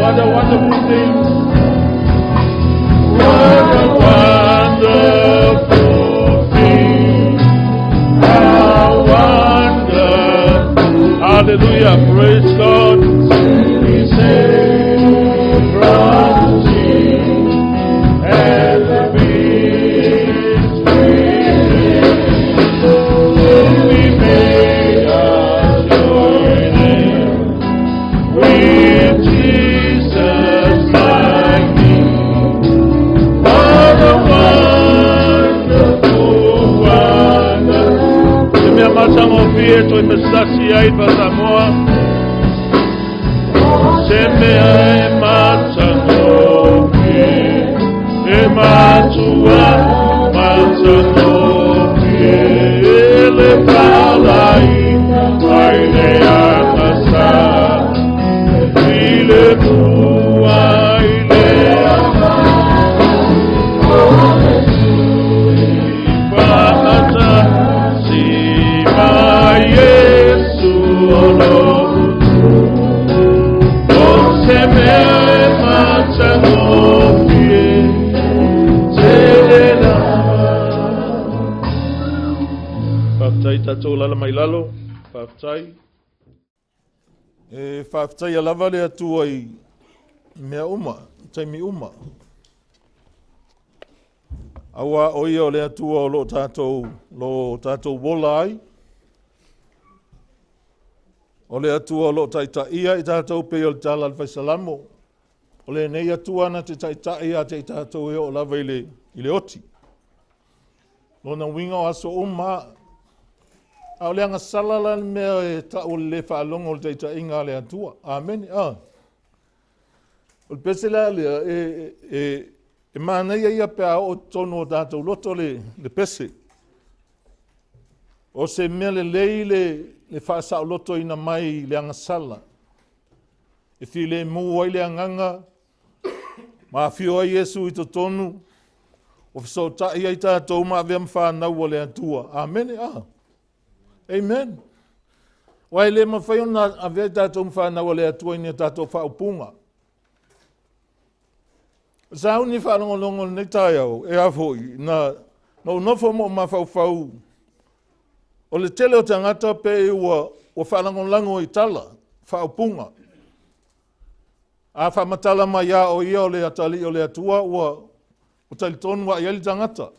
What a wonderful thing. What a wonderful thing. How wonderful. Hallelujah. Praise God. We say from sin and the beast we made us join in with Jesus my King. What a wonderful wonder. Se mi amacciamo Pietro e messassi ai Pasamoa. Se mi amacciamo Pietro e matua amacciamo Pietro le palai ai le amassa le tua le amassa si ma Gesù lo se me amacciamo Whaftai tatou lala mai lalo, whaftai. Whaftai alava lea tua i mea uma, taimi uma. Awa oia o lea tua o lo tātou wola ai. O lea tua o lo taita ia i tātou pe o le tala alwhai salamo. O le nei atua ana te taita ia te tātou e o lava i le oti. Lona winga o aso uma. Au leanga salala mea e tau le whaalonga o le teita inga le atua. Amen. O le pese lea lea e mānei ia pēa o tono o tātou loto le pese. O se mea le lei le whaasao loto ina mai leanga sala. E fi le mu ai le anganga. Ma fio ai Yesu i to tonu. O fiso ta ia i tātou ma avea mwhanau o le atua. Amen. Amen. Wai le mawhai ona avea tātou mwhanau o le atua i ni tātou whaupunga. Sa uni whanongolongo nei tai au, e awhoi, na unofo mo mawhau. O le tele o tangata pe ua whanongolango i tala, whaupunga. A whamatala mai a o ia o le atali o le atua ua o tali tonu wa iali tangata.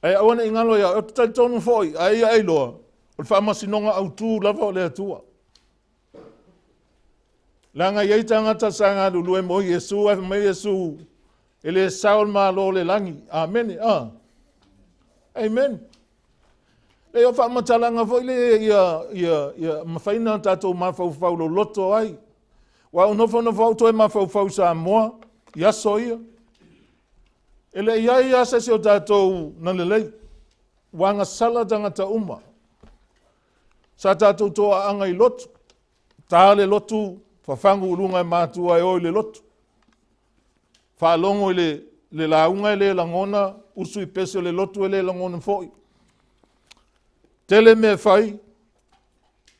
Ai awane ingalo ia, o tali tonu foi, ai ai loa. O le whamasinonga au tū lava o le atua. Langa iai tangata sanga lulu e mo Yesu, e mo Yesu, e le saul ma lo le langi. Amen. Amen. E o whamatalanga foi le ia mawhaina tātou mawhau lo loto ai. Wa unofo no fauto e mawhau sa moa, iaso ia. Ele iai asa se o tātou na lelei. Wanga sala tangata uma. Sa tātou toa anga i lotu. Tā le lotu, whawhangu urunga e mātua e oi le lotu. Whalongo i le launga e le langona, usu i pese le lotu e le langona foi. Tele me whai,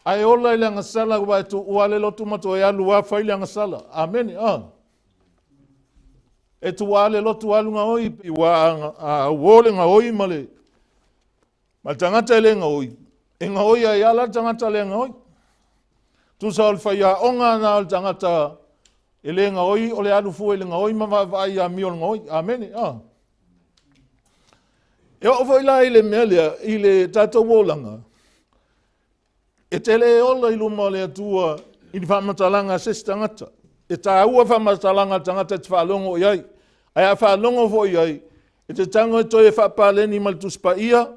ai ola i le angasala ua e tu ua le lotu mato e alu a whai le angasala. Amen. E tu ua le lotu alu nga oi, i ua a uole nga oi male. Ma tangata e le nga oi. E nga oi ai ala tangata le nga oi. Tu sa ol whai a onga na ol tangata e le nga oi, o le alu fu e le nga oi, ma vai a mi o nga oi. Amen. E o foi la i le mea lea, i le tātou wolanga. E tele ola i luma le atua i ni whamatalanga ses tangata. E tā ua whamatalanga tangata te whalongo iai. Ai a whalongo fo iai. E te tango e toi e whapaleni maltuspa ia,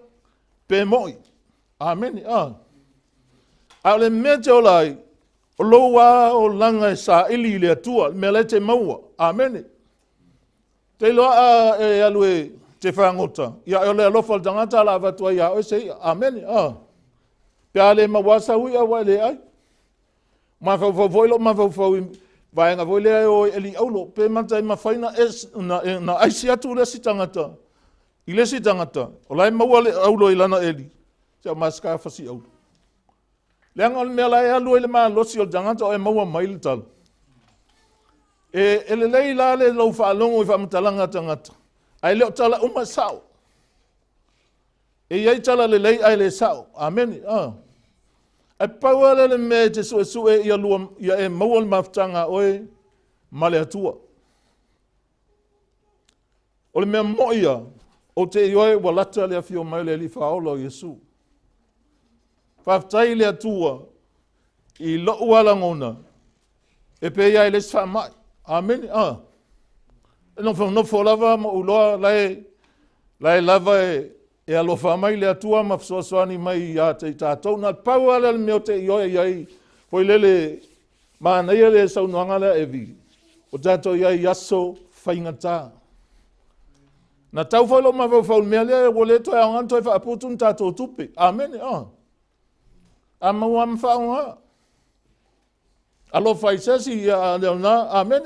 pe moi. Amen. A le mea te olai, o loa o langa e sa ili le atua, me le te maua. Amen. Te loa e alu e te whangota. Ia e ole alofa o tangata la vatua ia o se ia. Amen. Pea le mawasa ui a wai le ai. Ma whau voilo, ma whau vaenga voile ai o eli aulo. Pe manta i mawhaina na aisi atu le si tangata. I le si tangata. O lai maua le aulo i lana eli. Te o maska fasi aulo. Leanga o le mea lai alu e le maa losi o tangata o e maua mai le tala. E le lei la le lau whaalongo i whamatalanga tangata. Ai leo tala uma sao. E iei tala le lei ai le sao. Amen. Ai paua le me te sue ia lua ia e maua le maftanga oe ma le atua. O le mea moia o te ioe walata le afio mai le li whaola o Yesu. Whaftai le atua i lo uala ngona e pe ia le sfa mai. Amen. E no fo lava mo uloa lai lava e alofa mai le atua ma fsoaswani mai ia te tātou na paua le meo te ioe iai foi lele mana ia le saunuanga le evi o tātou iai aso whaingata. Na tau whailo ma whau mea lea o le toi au antoi whaaputun tātou tupe. Amen. A mau am whaunga. Alo whaisesi ia leona. Amen.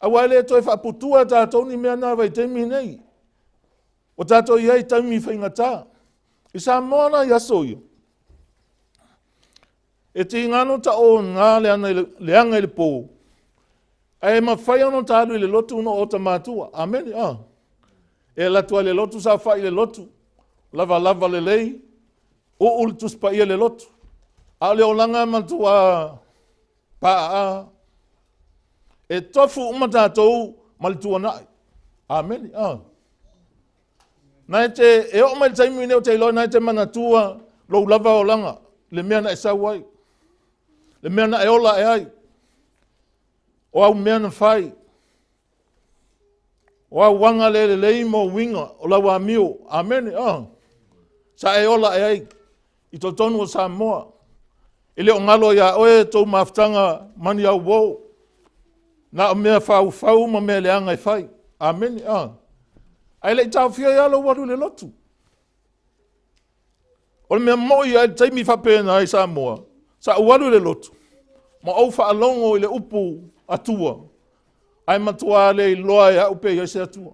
A wale toi whaaputua tātou ni mea nā vai teimi nei. O tātou iai taimi whaingata. I sa moana yaso ia. E te ngano ta o ngā leanga le pō. E ma whai ono tālu i le lotu no o ta mātua. Amen. E latua le lotu sa whai le lotu. Lava le lei. O ultus pa ia le lotu. A le olanga matua paa. E tofu umatatou malitua nai. Amen. Nai te e o mai taimi neo te ilo nai te manatua lo lava olanga. Le mea na e sawai. Le mea na e ola e ai. O au mea na whai. O au wanga le lei mo winga o lau a mio. Amen. Sa e ola e ai. I to tonu o Samoa. Ile o ngalo ia oe tau maftanga mani au wou. Na o mea whau ma mea leanga i whai. Amen. Ai lei tau whia ia lo waru le lotu. O le mea moi ai taimi whapena ai Samoa. Sa waru le lotu. Ma au whaalongo i le upu atua. Ai matua le loa ia upe ia se atua.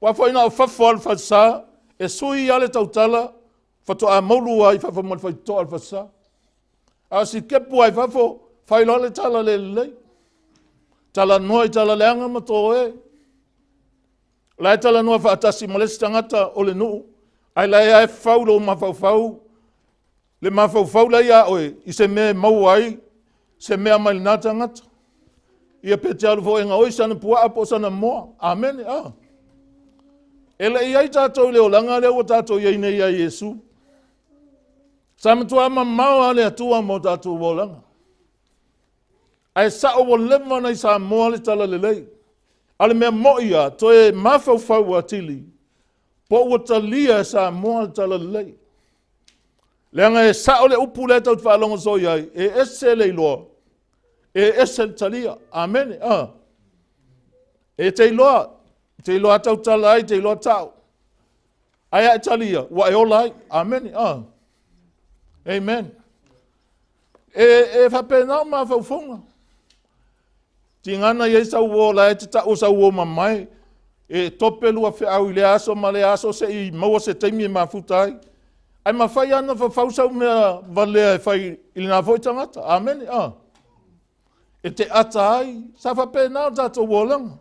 Wa whaina o whawhal whasa. E sui ale tautala. Fato a maulu ai fa mo fa to alfa sa. A si kepu ai fa fo fa le tala le. Tala noi tala leanga ma to e. La tala no fa tasi mo le stangata o le nu. Ai la ai faulo ma fau. Le ma fau la ia oi i se me mau ai se me mal nata ngata. Ia pe talo fo enga oi sana pua apo sana mo. Amen. Ele ia tato le olanga le o tato ia nei ia Yesu. Samatua mamau ale atua mo tatu wolanga. Ai sa o lema nei sa mo le tala le lei. Ale me moia to e mafau atili. Po o talia sa mo le tala le lei. Lenga e sa o le upu le tau whalongo so iai. E ese le loa. E ese talia. Amen. E te loa. Te loa tau tala ai, te loa tau. Ai a talia. Wa e olai. Amen. Amen. E whapena ma whauwhonga. Tingana i sa uo la e te ta o sa uo mamai. E tope lua whi au i le aso ma le aso se i maua se teimi e mafutai. Ai ma whai ana whawhausau mea valea e whai i le nga voi tangata. Amen. E te ata ai. Sa whapena o tato uolanga.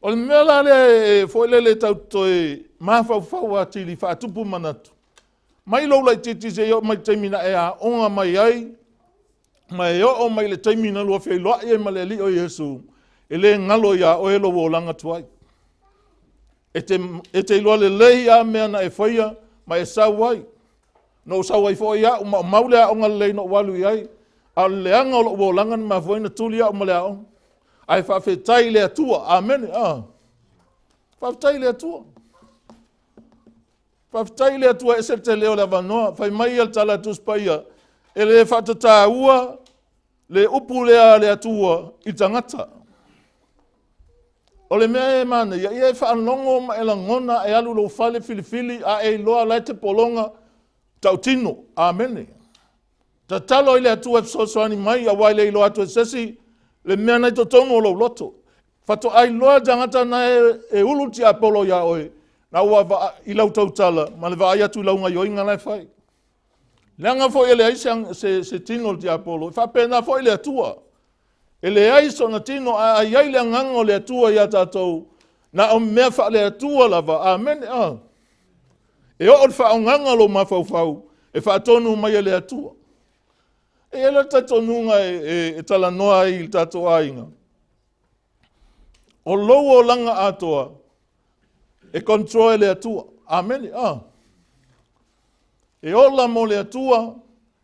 O le mea la le foilele tau toi ma whauwhau a tili whaatupu manatu. Mai lo lai titi se yo mai taimina e a onga mai ai. Mai o mai le taimina lua whai loa e ma le li o Yesu. E le ngalo ia o elo o langa tuai. E te loa le lehi a mea na e whaia ma e sawai. No sawai fo ia o maule a onga lei no walu iai. A leanga o langa ni ma fwoi na tuli a o male a on. Ai whawhetai le atua. Amen. Whawhetai le atua. Whawhetai le atua e se te leo le wanoa. Whai mai al tala tuspaia. E le whatata ua. Le upu lea le atua i tangata. O le mea e mana. Ia e whaanongo ma e la ngona e alu lo fale filifili. A e loa lai te polonga. Tau tino. Amen. Ta talo i le atua soani mai. A wai le ilo atua sesi. Le mea nei to tono lo loto. Fato ai loa tangata na e uluti a polo ia oe. Na ua i lau tautala. Ma le vai atu launga i oinga lai whai. Langa fo ele aisang se tino di Apollo. Fa pena fo ele atua. Ele aiso na tino a iai le ngango le atua ia tatou. Na o mea fa le atua lava. Amen. E o fa o nganga lo mafau. E fa tonu mai le atua. E ele tatonunga e tala noa i tatou ainga. O lowo langa atoa. E control le atua. Amen. E ola mo le atua,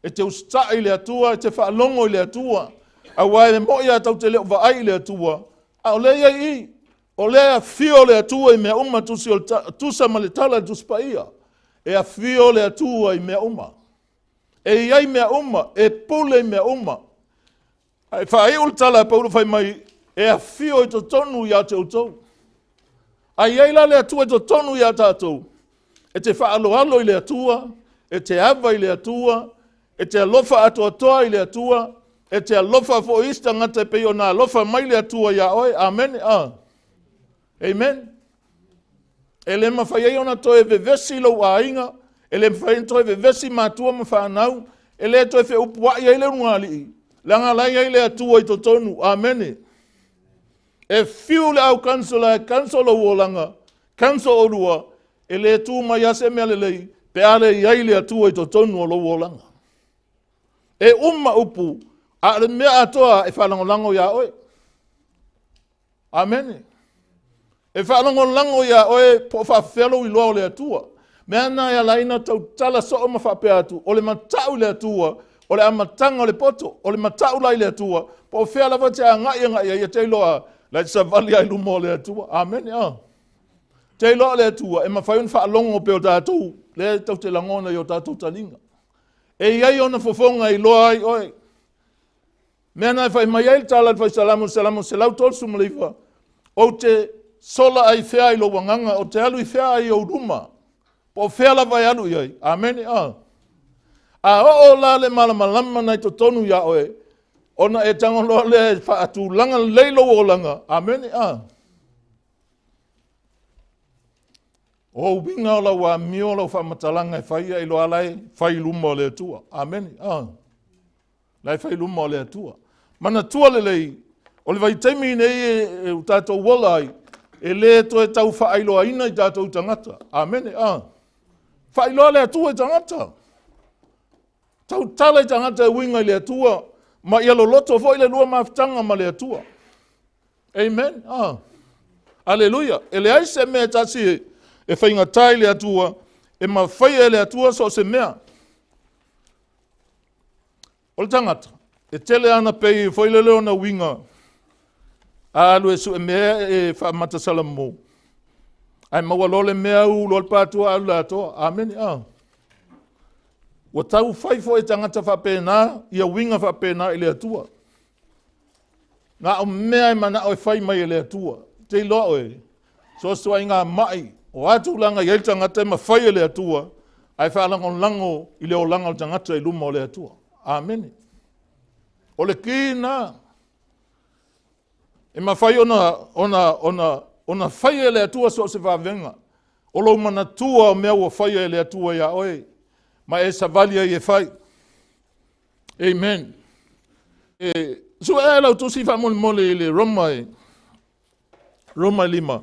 e te ustai le atua, e te whaalongo le atua, a wae mo ia tau te leo vaai le atua, a o lea i, o lea fio le atua i mea uma tusa ma le tala tuspa ia, e a fio le atua i mea uma, e iai mea uma, e pule i mea uma, e whaai ul tala pauru whai mai, e a fio i to tonu ia te utou, a iai la le atua i to tonu ia tātou, e te whaaloalo i le atua, e te ava i le atua, e te alofa atoa i le atua, e te alofa fo ista ngata pe o na alofa mai le atua ia oe, amen, amen. E le mawhai ei ona toe vevesi lo a inga, e le mawhai toe vevesi matua ma whanau, e le toe fe upua i le rungali, langa lai ei le atua i to tonu, amen. E fiu le au kansula, kansolo uolanga, kansolo orua, e le tu mai ase mea lei, pe ale iai le atua i to tonu o lo wolanga. E upu, a le mea atoa e whalangolango ia oe. Amen. E whalangolango ia oe po whawhelo i loa o le atua. Mea na ia laina tau tala so o mawhapea atu, o le matau le atua, o le amatanga o le poto, o le matau lai le atua, po whela wa te a ngai ia te iloa, lai sa vali ai lumo le atua. Amen. Te iloa le atua, e mawhaiun whaalongo pe o tātou, le tau te langona i o tātou talinga. E iai ona fofonga i loa ai oe. Mea nai whai mai ai tala whai salamu se lau tolsu maliwa. O te sola ai whea i lo wanganga, o te alu i whea ai o ruma. Po whea la vai alu iai. Amen. A o la le malamalama nai to tonu ia oe. Ona e tangoloa le whaatu langa leilo o langa. Amen. O winga o la wa mio la whamatalanga e whaia i lo alai, whai luma o le atua. Amen. Lai whai luma o le atua. Mana tua le lei, o le vai teimi nei e tātou walai, e le to e tau whaailoa ina i tātou tangata. Amen. Whaailoa le atua i tangata. Tau tala i tangata e winga i le atua, ma ia lo loto fo i le lua mawhtanga ma le atua. Amen. Aleluia. E le aise mea tasi e whainga tai le atua, e ma whaia le atua so se mea. O le tangata, e tele ana pei e whaile leo na winga, a alu e su e mea e whamata salamo. Ai maua lole mea u lol pātua alu la atoa. Amen. Wa tau whaifo e tangata whapena, ia winga whapena i le atua. Ngā o mea e mana o e whai mai i le atua. Te iloa oe. So sua i ngā mai, o atu langa i tangata ma whai le atua, ai whaalango lango i le o langa o tangata i luma o le atua. Amen. O le kina, e ma whai ona whai le atua so se whavenga, o lo mana tua o mea o whai le atua ia oe, ma e savalia i e whai. Amen. So e lau tosi whamole i le Roma 5.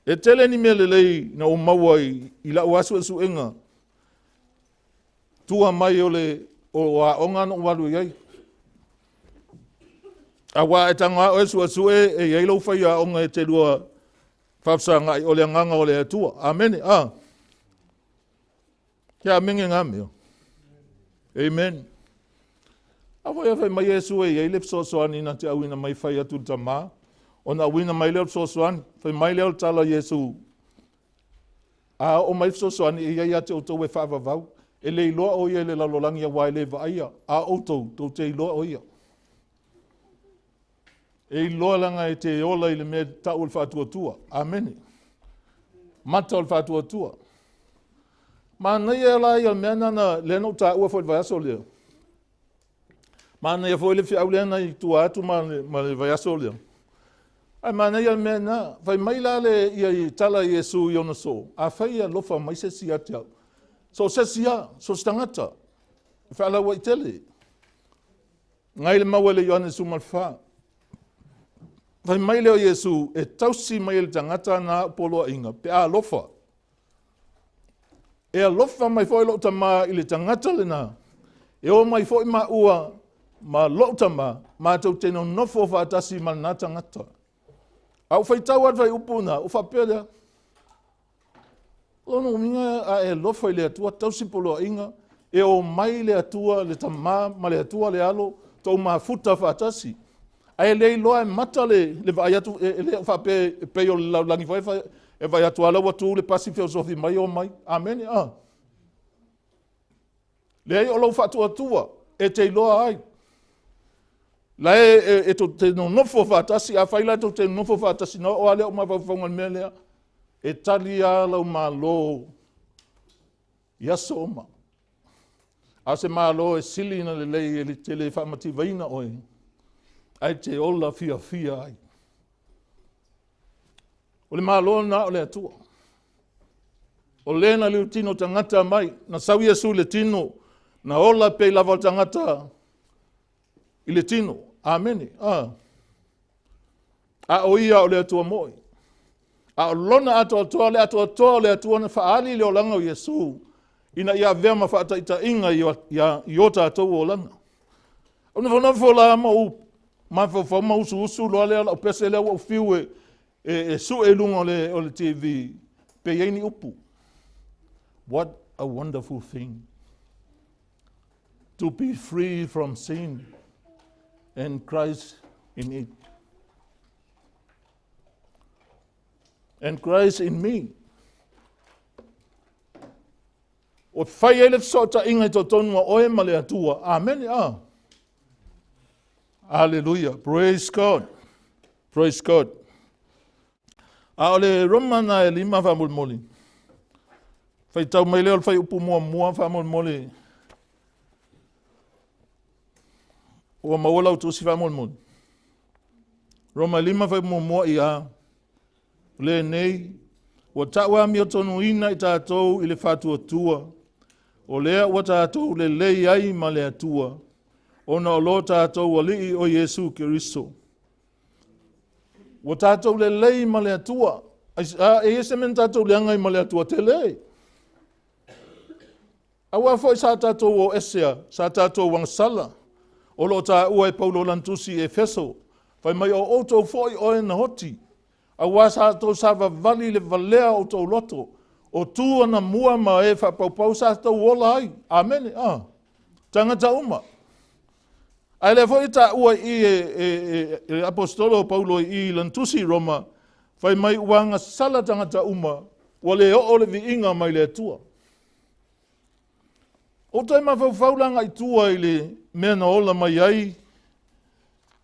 E tele ni mele lei na o maua i la uasu e suenga. Tua mai o le o a onga no walu iai. A wa e tanga o e suasue e iai lau whai a onga e te lua whapsanga i o le anganga o le atua. Amen. Kia mingi ngā meo. Amen. Awa e whai mai e sue iai lep sosoani na te awina mai whai atu tamaa. Ona wina mai leo sosoani, whai mai leo tala Yesu. O mai sosoani e iai ate o tau e whaavavau. E le iloa o ia le lalolangi a wai le vaia. A o tau te iloa o ia. E iloa langa e te ola i le mea tau le whaatua tua. Amen. Mata o le whaatua tua. Ma nei e la ia mea nana leno ta ua fo le vaiaso leo. Ma nei e fo le whiau lena i tua atu ma le vaiaso leo. Ai mana ia mena, vai mai la le ia i tala Yesu i ona so. A whai a lofa mai se si ati au. So sesia, so stangata. Whaala wa i tele. Ngai le maua le Ioane Sumalfa. Vai mai leo Yesu e tausi mai le tangata na polo inga. Pe a lofa. E a lofa mai foi lo tama i le tangata le na. E o mai foi ma ua ma lo tama ma tau teno nofo whaatasi ma na tangata. Au fai tau at vai upuna, u whapere. Ono minga a e lofa i le atua tausi polo inga. E o mai le atua le tama ma le atua le alo tau ma futa whaatasi. Ai lei loa e mata le vai atu e le whape pe o langi whai e vai atu ala watu le pasi filosofi mai o mai. Amen. Le o lau whatu atua e te loa ai. La e to te no nofo whaatasi a whaila to te nofo whaatasi na o ale o ma whawhangan mea lea e tali a lau ma lo yaso oma. A se ma lo e sili na le lei e le tele whamati vaina oi. Ai te ola fia ai. O le malo na o le atua. O le na liu tino tangata mai, na sau Yesu le tino, na ola pe lava tangata i le tino. Ameni. A o ia o le atua moi. A o lona atua toa le atua na faali le o langa o Yesu. Ina ia vema whaata ita inga i ota atou o langa. O na whanafo la ama upu. Ma fa ma usu lo le o pese le o fiu e su e lunga o le TV pe yeni upu. What a wonderful thing to be free from sin and Christ in it. And Christ in me. O fai ele sota inga to tonu o e male atua. Amen. Hallelujah. Praise God. Praise God. Aole Romana e lima whamulmoli. Whai tau mai leo whai upu mua whamulmoli. O mauala utusi whamulmoli. Roma lima whai mua i a. Le nei. O taua mi o tonu ina i tātou i le whatua tua. O lea o tātou le lei ai ma le atua. Ona o lo tātou alii o Yesu Kiriso. O tātou le lei ma le atua. E ese men tātou le angai ma le atua te lei. Awa foi sa tātou o Esea, sa tātou wangsala. O lo tā ua e Paulo lantusi e Feso. Fai mai o oto foi o e na hoti. Awa sa tātou sa vali le valea o tau loto. O tua na mua ma e whapaupau sa tātou ola ai. Amen. Tangata uma. Ai le foi ta ua i apostolo Paulo i lantusi Roma, fai mai uanga sala tangata uma, wale o le vi inga mai le tua. O tai ma faulanga i tua i le mea na ola mai ai,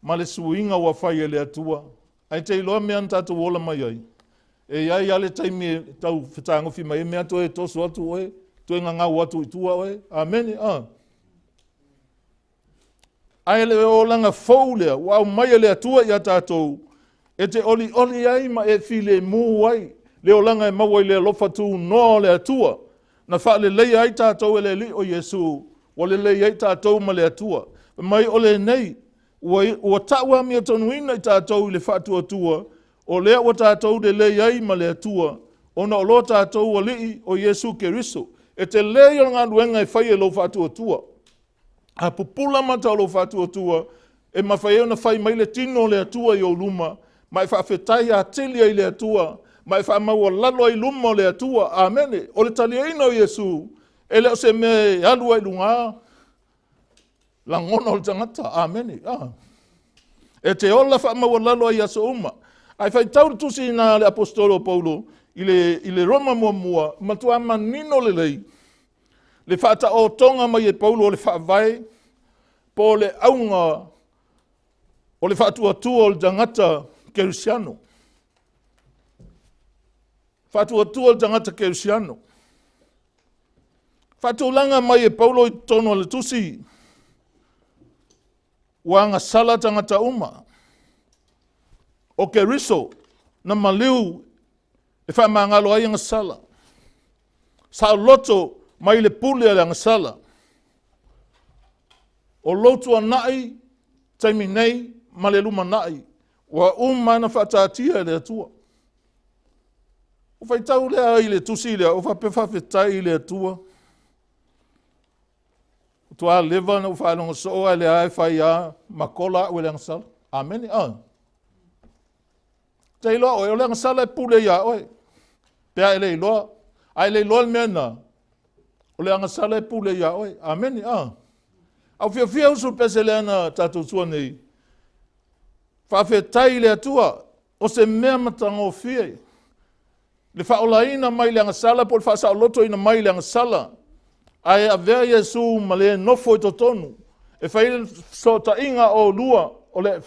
ma le suinga wa fai le atua. Ai te iloa mea tatu ola mai ai. E ai ale taimi tau whetangofi mai, mea to e tosu atu oe, to e ngangau atu i tua oe. Amen. Ai le o langa faulea, wau mai le atua i a tātou. E te oli ai ma e file mu ai. Le o langa e mawai le lofa tu no le atua. Na wha le lei ai tātou e le li o Yesu. Wa le lei ai tātou ma le atua. Mai o le nei, ua taua mi a tonu ina i tātou i le whatu atua. O lea o tātou le lei ai ma le atua. Ona o lo tātou o li o Yesu Keriso. E te lei o ngā luenga e whai e lo whatu atua. A pupula mata o lo whatu atua, e mawhai na whai mai le tino le atua i o luma, mai whawhetai a telia i le atua, mai whamaua lalo i luma o le atua, amene, o le talia ina o Yesu, e leo se me alua i lunga, la ngona o le tangata, amene, E te ola whamaua lalo i aso uma, ai whai tauru tusi na le apostolo Paulo, i le Roma mua, matua manino le lei, le whata o tonga mai e Paulo o le whaavai, po le aunga o le whatua tua o le tangata Kerusiano. Whatua tua o le tangata Kerusiano. Whatulanga mai e Paulo i tono le tusi, wanga sala tangata uma. O Keriso, na maliu, e whamangalo ai anga sala. Sa loto, mai le pule le ngasala. O lotu anai, taimi nei, ma le luma nai, wa mana whatatia le atua. O whai tau lea i le tusi lea, o whapefa whetai le atua. O tua lewa na o whaelonga soa le ai whai a, makola o le ngasala. Amen, Te iloa oe, o le ngasala e pule ia oe. Pea ele iloa, ai le iloa mea na. O le ngasala e pule ia oe. Amen, Au fia usu pese le ana tatou tua nei. Whawhetai le atua, o se mea matanga o fie. Le whaolaina mai le ngasala, po le whaasa o loto ina mai le ngasala. Ai a vea Yesu ma le nofo i totonu. E whaile so ta inga o lua, o le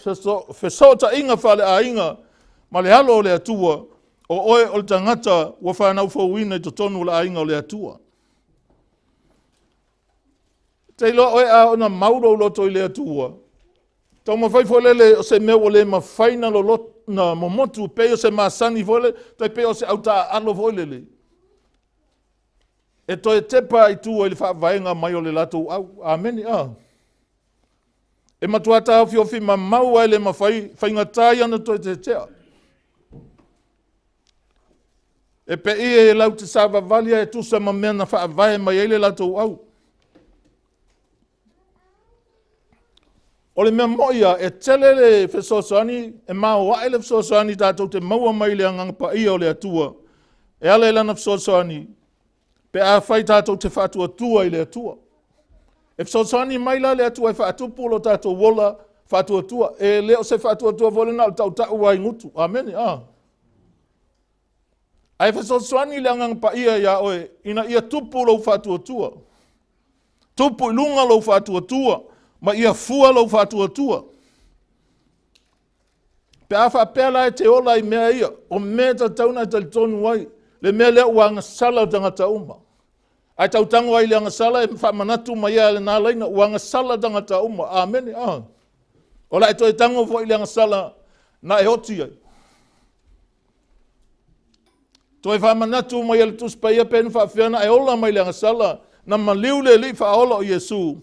so ta inga whale a inga, ma le halo o le atua, o oe o le tangata, wa whanau fawina i totonu le a inga o le atua. Te ilo oe a ona mauro loto i le atua. Tau mawhai folele o se mea o le mawhaina lo lot na momotu pe o se masani fole, tai pe o se auta alo folele. E toi tepa i tua i le whaavaenga mai o le lato au. Ameni, E matuata au fiofi ma mau ai le mawhai, whaingatai ana toi te tea. E pe e lau te sāwa valia e tusa ma mea na whaavae mai e le lato au. O le mea moia e tele le whesosani, e mao wae le whesosani tātou te maua mai le angangpa ia o le atua. E ale lana whesosani, pe a whai tātou te whatua tua i le atua. E whesosani mai la le atua e whaatupu lo tātou wola whatua tua. E leo se whatua tua vole na tau tau ai ngutu. Amen, Ai whesosani le angangpa ia oe, ina ia tupu lo whatua tua. Tupu ilunga lo whatua tua. Ma ia fua lau whatua tua. Pe a whapela e te ola i mea ia, o mea ta tauna i tali tonu ai, le mea lea ua ngasala o tangata uma. Ai tau tango ai le ngasala e whamanatu ma ia le nālaina, ua ngasala tangata uma. Amen, Ola e toi tango fo i le ngasala na e hoti ai. Toi whamanatu ma ia le tuspa ia pēnu whawhiana, e ola mai le ngasala, na maliu le li whaola o Yesu.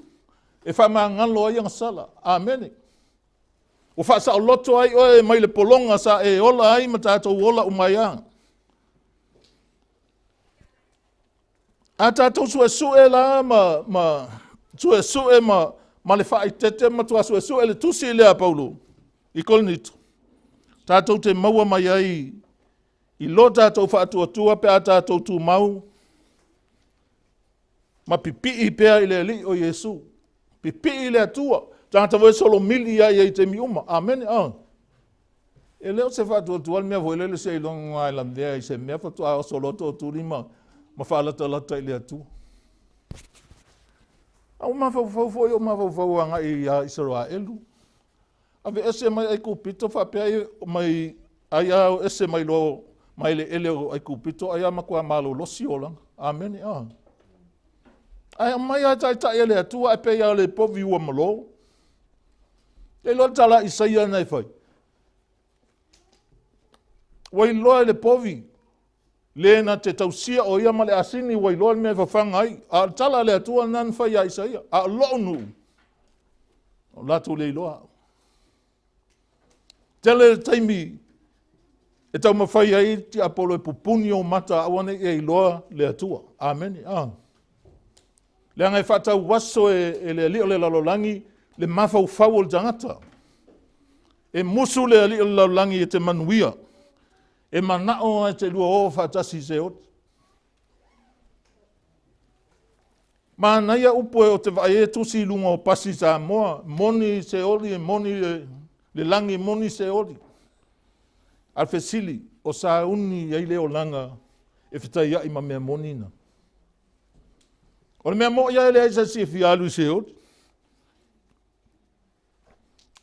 E wha maa ngalo ai ang sala. Amen. O wha sa o loto ai oe mai le polonga sa e ola ai ma tātou ola umaiang. A tātou sue la sue sue ma le wha i tete ma tua sue le tusi lea Paulo. I kolnito. Tātou te maua mai ai. I lo tātou wha tua pe a tātou tu mau. Ma pipi i pea i le li o Yesu. Pipi i le atua, tangata voi solo mili ia i te miuma. Amen, E leo se whatua tual mea voi lele se ilong ngai lamdea i se mea whatua o solo to turima ma whalata lata i le atua. Au ma whau o ma whau anga i Isaroa elu. Ave ese mai ai kupito whapea mai ai au ese mai lo mai le ele o ai kupito ai amakua malo losi o lang. Amen, Ai mai ai tai ele atua e pe ia le povi ua malo. E lo tala Isaia nei fai. Wai loa le povi. Le na te tausia o ia male asini wai loa me whawhanga ai. A tala le atua nan fai a Isaia. A lonu. O latu le loa. Tele taimi. E tau mawhai ai ti apolo e pupuni o mata awane e loa le atua. Amen. Le angai whatau waso e le li o le lalolangi, le mawhau whau o le tangata. E musu le li o le lalolangi e te manuia. E manao e te lua o whatasi se ot. Ma naia upo e o te vai e tusi lunga o pasi sa moa, moni se oli e moni le langi moni se oli. Alfesili o sa uni e le o langa e whitai ia ima mea monina. O le mea mo ia ele aisa si e fialu se ot.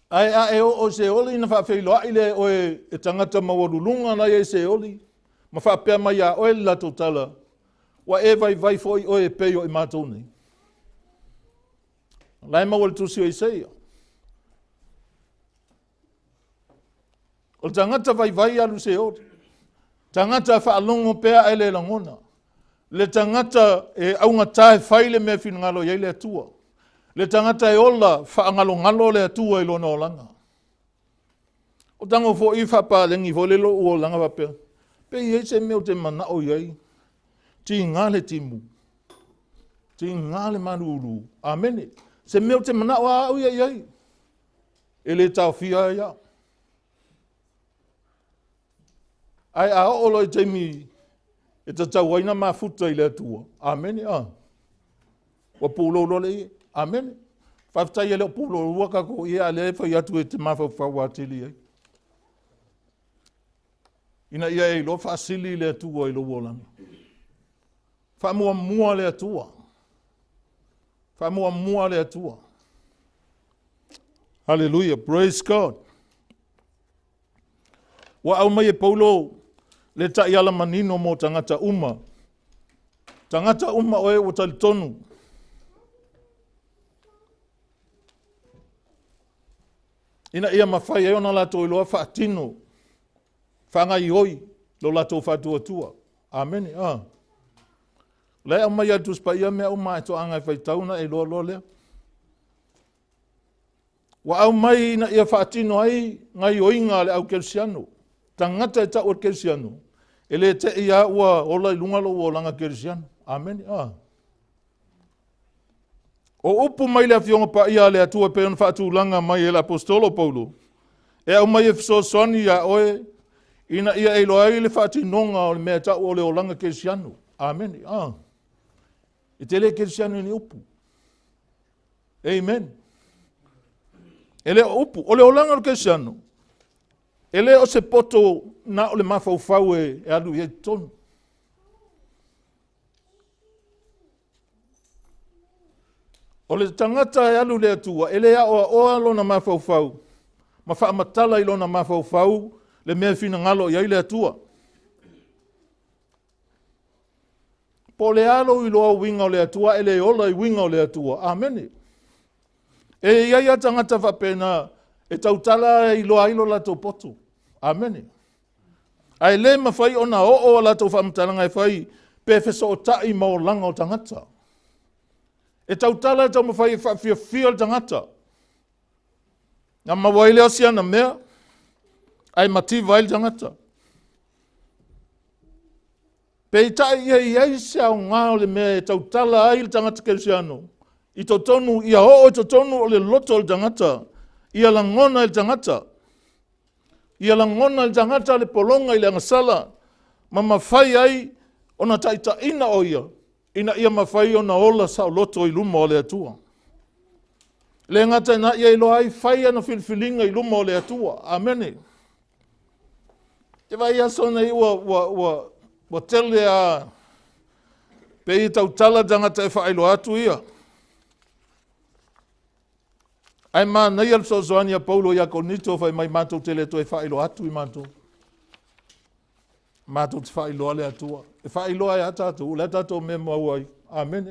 Ai a e o se oli na whawheiloa ile o e tangata mawarulunga na e se oli. Ma whapea mai a o e lato tala. Wa e vai foi o e peo i mātou nei. Lai maua le tusi o Isaia. O tangata vai alu se ot. Tangata whaalongo pea ele langona. Le tangata e aunga tae whaile mea whinangalo iei le atua. Le tangata e ola whaangalo ngalo le atua i lona o langa. O tango fo i whapalengi fo le lo o langa wapea. Pe iei se meo te mana o iei. Ti ngale timu. Ti ngale manuru. Amene. Se meo te mana o au iei. E le tau fia ia. Ai a olo i teimi e te tau waina mafuta i le atua. Amene. Wa pulo lo le. Amene. Whaftai e leo pulo waka ko ia le whai atu e te mawhau watili ai. Ina ia e lo whaasili le atua i lo wolanga. Whamua mua le atua. Whamua mua le atua. Hallelujah. Praise God. Wa au mai e paulo le ta iala manino mo tangata uma. Tangata uma oe o talitonu. Ina ia mawhai e ona lato i loa whaatino. Whanga i oi lo lato whatua tua. Amen. Le au mai atu spa ia mea uma e to anga i whaitauna e loa loa lea. Wa au mai ina ia whaatino ai ngai oinga le au kersiano. Tangata e ta o kersiano. Ele te ia ua ola i lunga lo o langa kersiano. Amen. O upu mai le afionga pa ia le atua pe on whaatu langa mai e la apostolo Paulo. E au mai e fisosoni a oe ina ia e loa i le whaatinonga o le mea ta o le o langa kersiano. Amen. I te le kersiano ni upu. Amen. Ele upu, o le o langa o kersiano. Ele o se poto na o le mawhauwhau e alu i tonu. O le tangata e alu le atua, ele a oa lona mawhauwhau. Ma whaamatala i lona mawhauwhau le mea whina ngalo i le atua. Po le alo i loa winga o le atua, ele ola i winga o le atua. Amen. E iai a tangata whapena e tautala i loa ilo lato poto. Amen. Ai le mawhai ona o lato whamatalanga e whai pe wheso o tai ma o langa o tangata. E tautala e tau mawhai e whawhia o tangata. Nga mawaile o siana mea, ai mati vai tangata. Pe i tai iai se au ngā o le mea e tautala ai le tangata kersiano. I to tonu, ia o to tonu o le loto o le tangata. Ia langona le tangata. Ia langona le tangata le polonga i le angasala. Ma mawhai ai ona taita ina o ia. Ina ia mawhai ona ola sa loto i luma o le atua. Le ngata na ia ilo ai whai ana filfilinga i luma o le atua. Amene. Te vai aso nei wa tele a pe i tautala tangata e whailo atu ia. Ai ma nei al sozoani a Paulo ia konito fai mai mātou tele to e whailo atu i mātou. Mātou te whailo ale atua. E whailo ai atatu, le tatou me mau ai. Amen.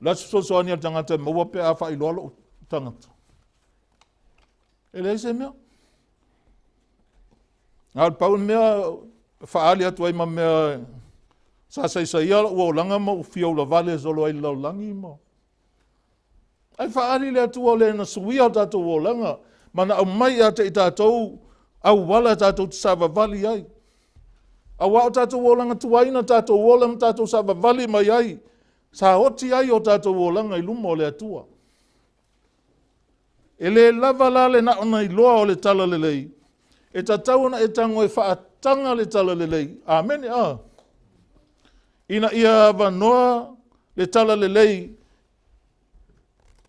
La sozoani a tangata maua pe a whailo alo tangata. E le se mea. Al Paulo mea whaali atu ai ma mea sa ia ua o langa ma u fia ula vale zolo ai lau langi ma. Ai whaari le atua le na suia o tātou o langa. Mana au mai ate i tātou, au wala tātou te sava vali ai. Au au tātou o langa tuaina tātou o langa tātou sava vali mai ai. Sa hoti ai o tātou o langa i luma o le atua. E le lava la le na ona i loa o le tala le lei. E tātauna e tango e whaatanga le tala le lei. Amen. Ina ia vanoa le tala le lei.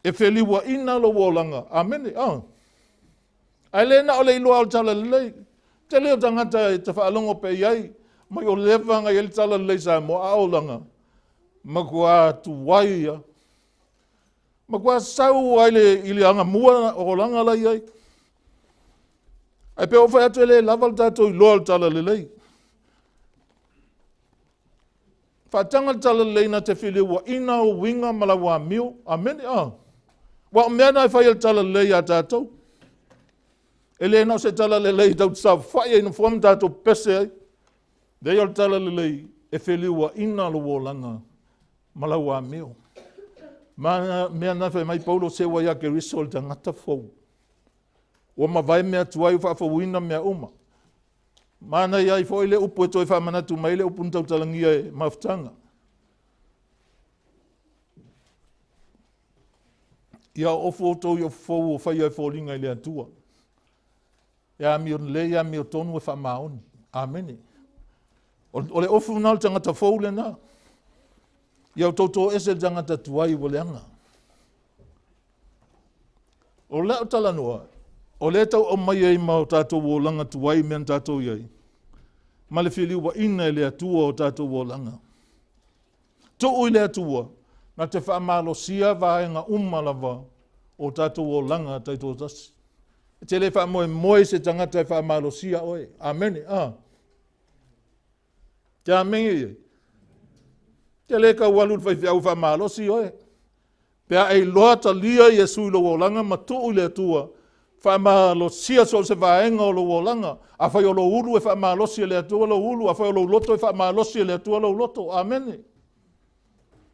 E wheliwa ina lo wolanga. Amen. Ai le na o le iloa o tala le lei. Te leo tangata e te whaalongo pe iai. Mai o lewanga i le tala le lei sa mo aolanga. Ma kua tuwai ia. Ma kua sau ai le ili anga mua o langa la iai. Ai pe o whai atu e le lava le tātou iloa o tala le lei. Whaatanga le tala le lei na te wheliwa ina o winga malawa mio. Amen. Wa mea nai whai le tala le lei a tātou. E le nao se tala le lei tau tsa whai e na wham tātou pese ai. Dei o le tala le lei e wheliua ina lo wolanga malau a meo. Mana mea na whai mai Paulo se wa ia ke risol ta ngata fau. Wa ma vai mea tuai wha whawina mea uma. Mana ia i fo ile upu e toi wha manatu mai ile upu ntau talangia e maftanga. Ia ofo o tau i o fau o whai ai fōlinga i lea tua. Ia mi o le, ia mi o tonu e wha maoni. Amene. O le ofu nal tangata fau le na. Ia o tauto ese tangata tuai o leanga. O le o talanua. O le tau o mai ei ma o tātou o langa tuai mean tātou iei. Ma le whili ua ina i lea tua o tātou o langa. To ui lea tua. Na te whaamalo sia vaenga umalava o tātou o langa taito tasi. Te le whaamoe moe se tangata e whaamalo sia oe. Amene. Te amengi iei. Te le ka walu whai whiau whaamalo si oe. Pea ei loa ta lia i e sui lo o langa ma to ui lea tua. Whaamalo sia so se vaenga o lo o langa. A whai o lo ulu e whaamalo sia lea tua lo ulu. A whai o lo loto e whaamalo sia lea tua lo loto. Amene.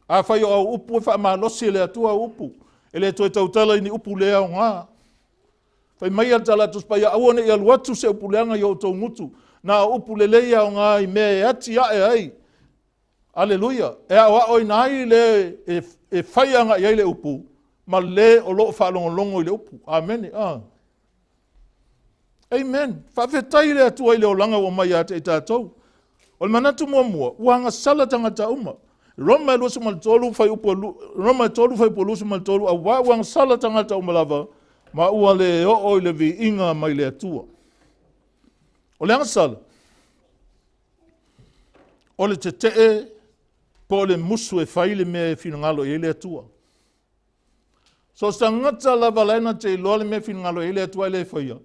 A whai o upu e whaamalosi lea tua upu. E le toi tautala ini upu lea o ngā. Whai mai atala tus pai awane i aluatu se upu leanga i o tau ngutu. Na upu le leia o ngā i mea e ati ae ai. Aleluia. E a oi nai le e whaianga i le upu. Ma le o loo whalongolongo i le upu. Amen. Amen. Whawhetai lea tua i le o langa o mai ate i tātou. O le manatu mua mua. Uanga sala tangata uma. Roma lusu mal tolu fai upo Roma tolu fai upo lusu mal tolu a wang sala tangata umalava ma ua le o le vi inga mai le atua. O le sala. O le te po le musu e fai le mea e finangalo e le atua. So sa ngata lava laina te loa le mea finangalo e le atua e le faia.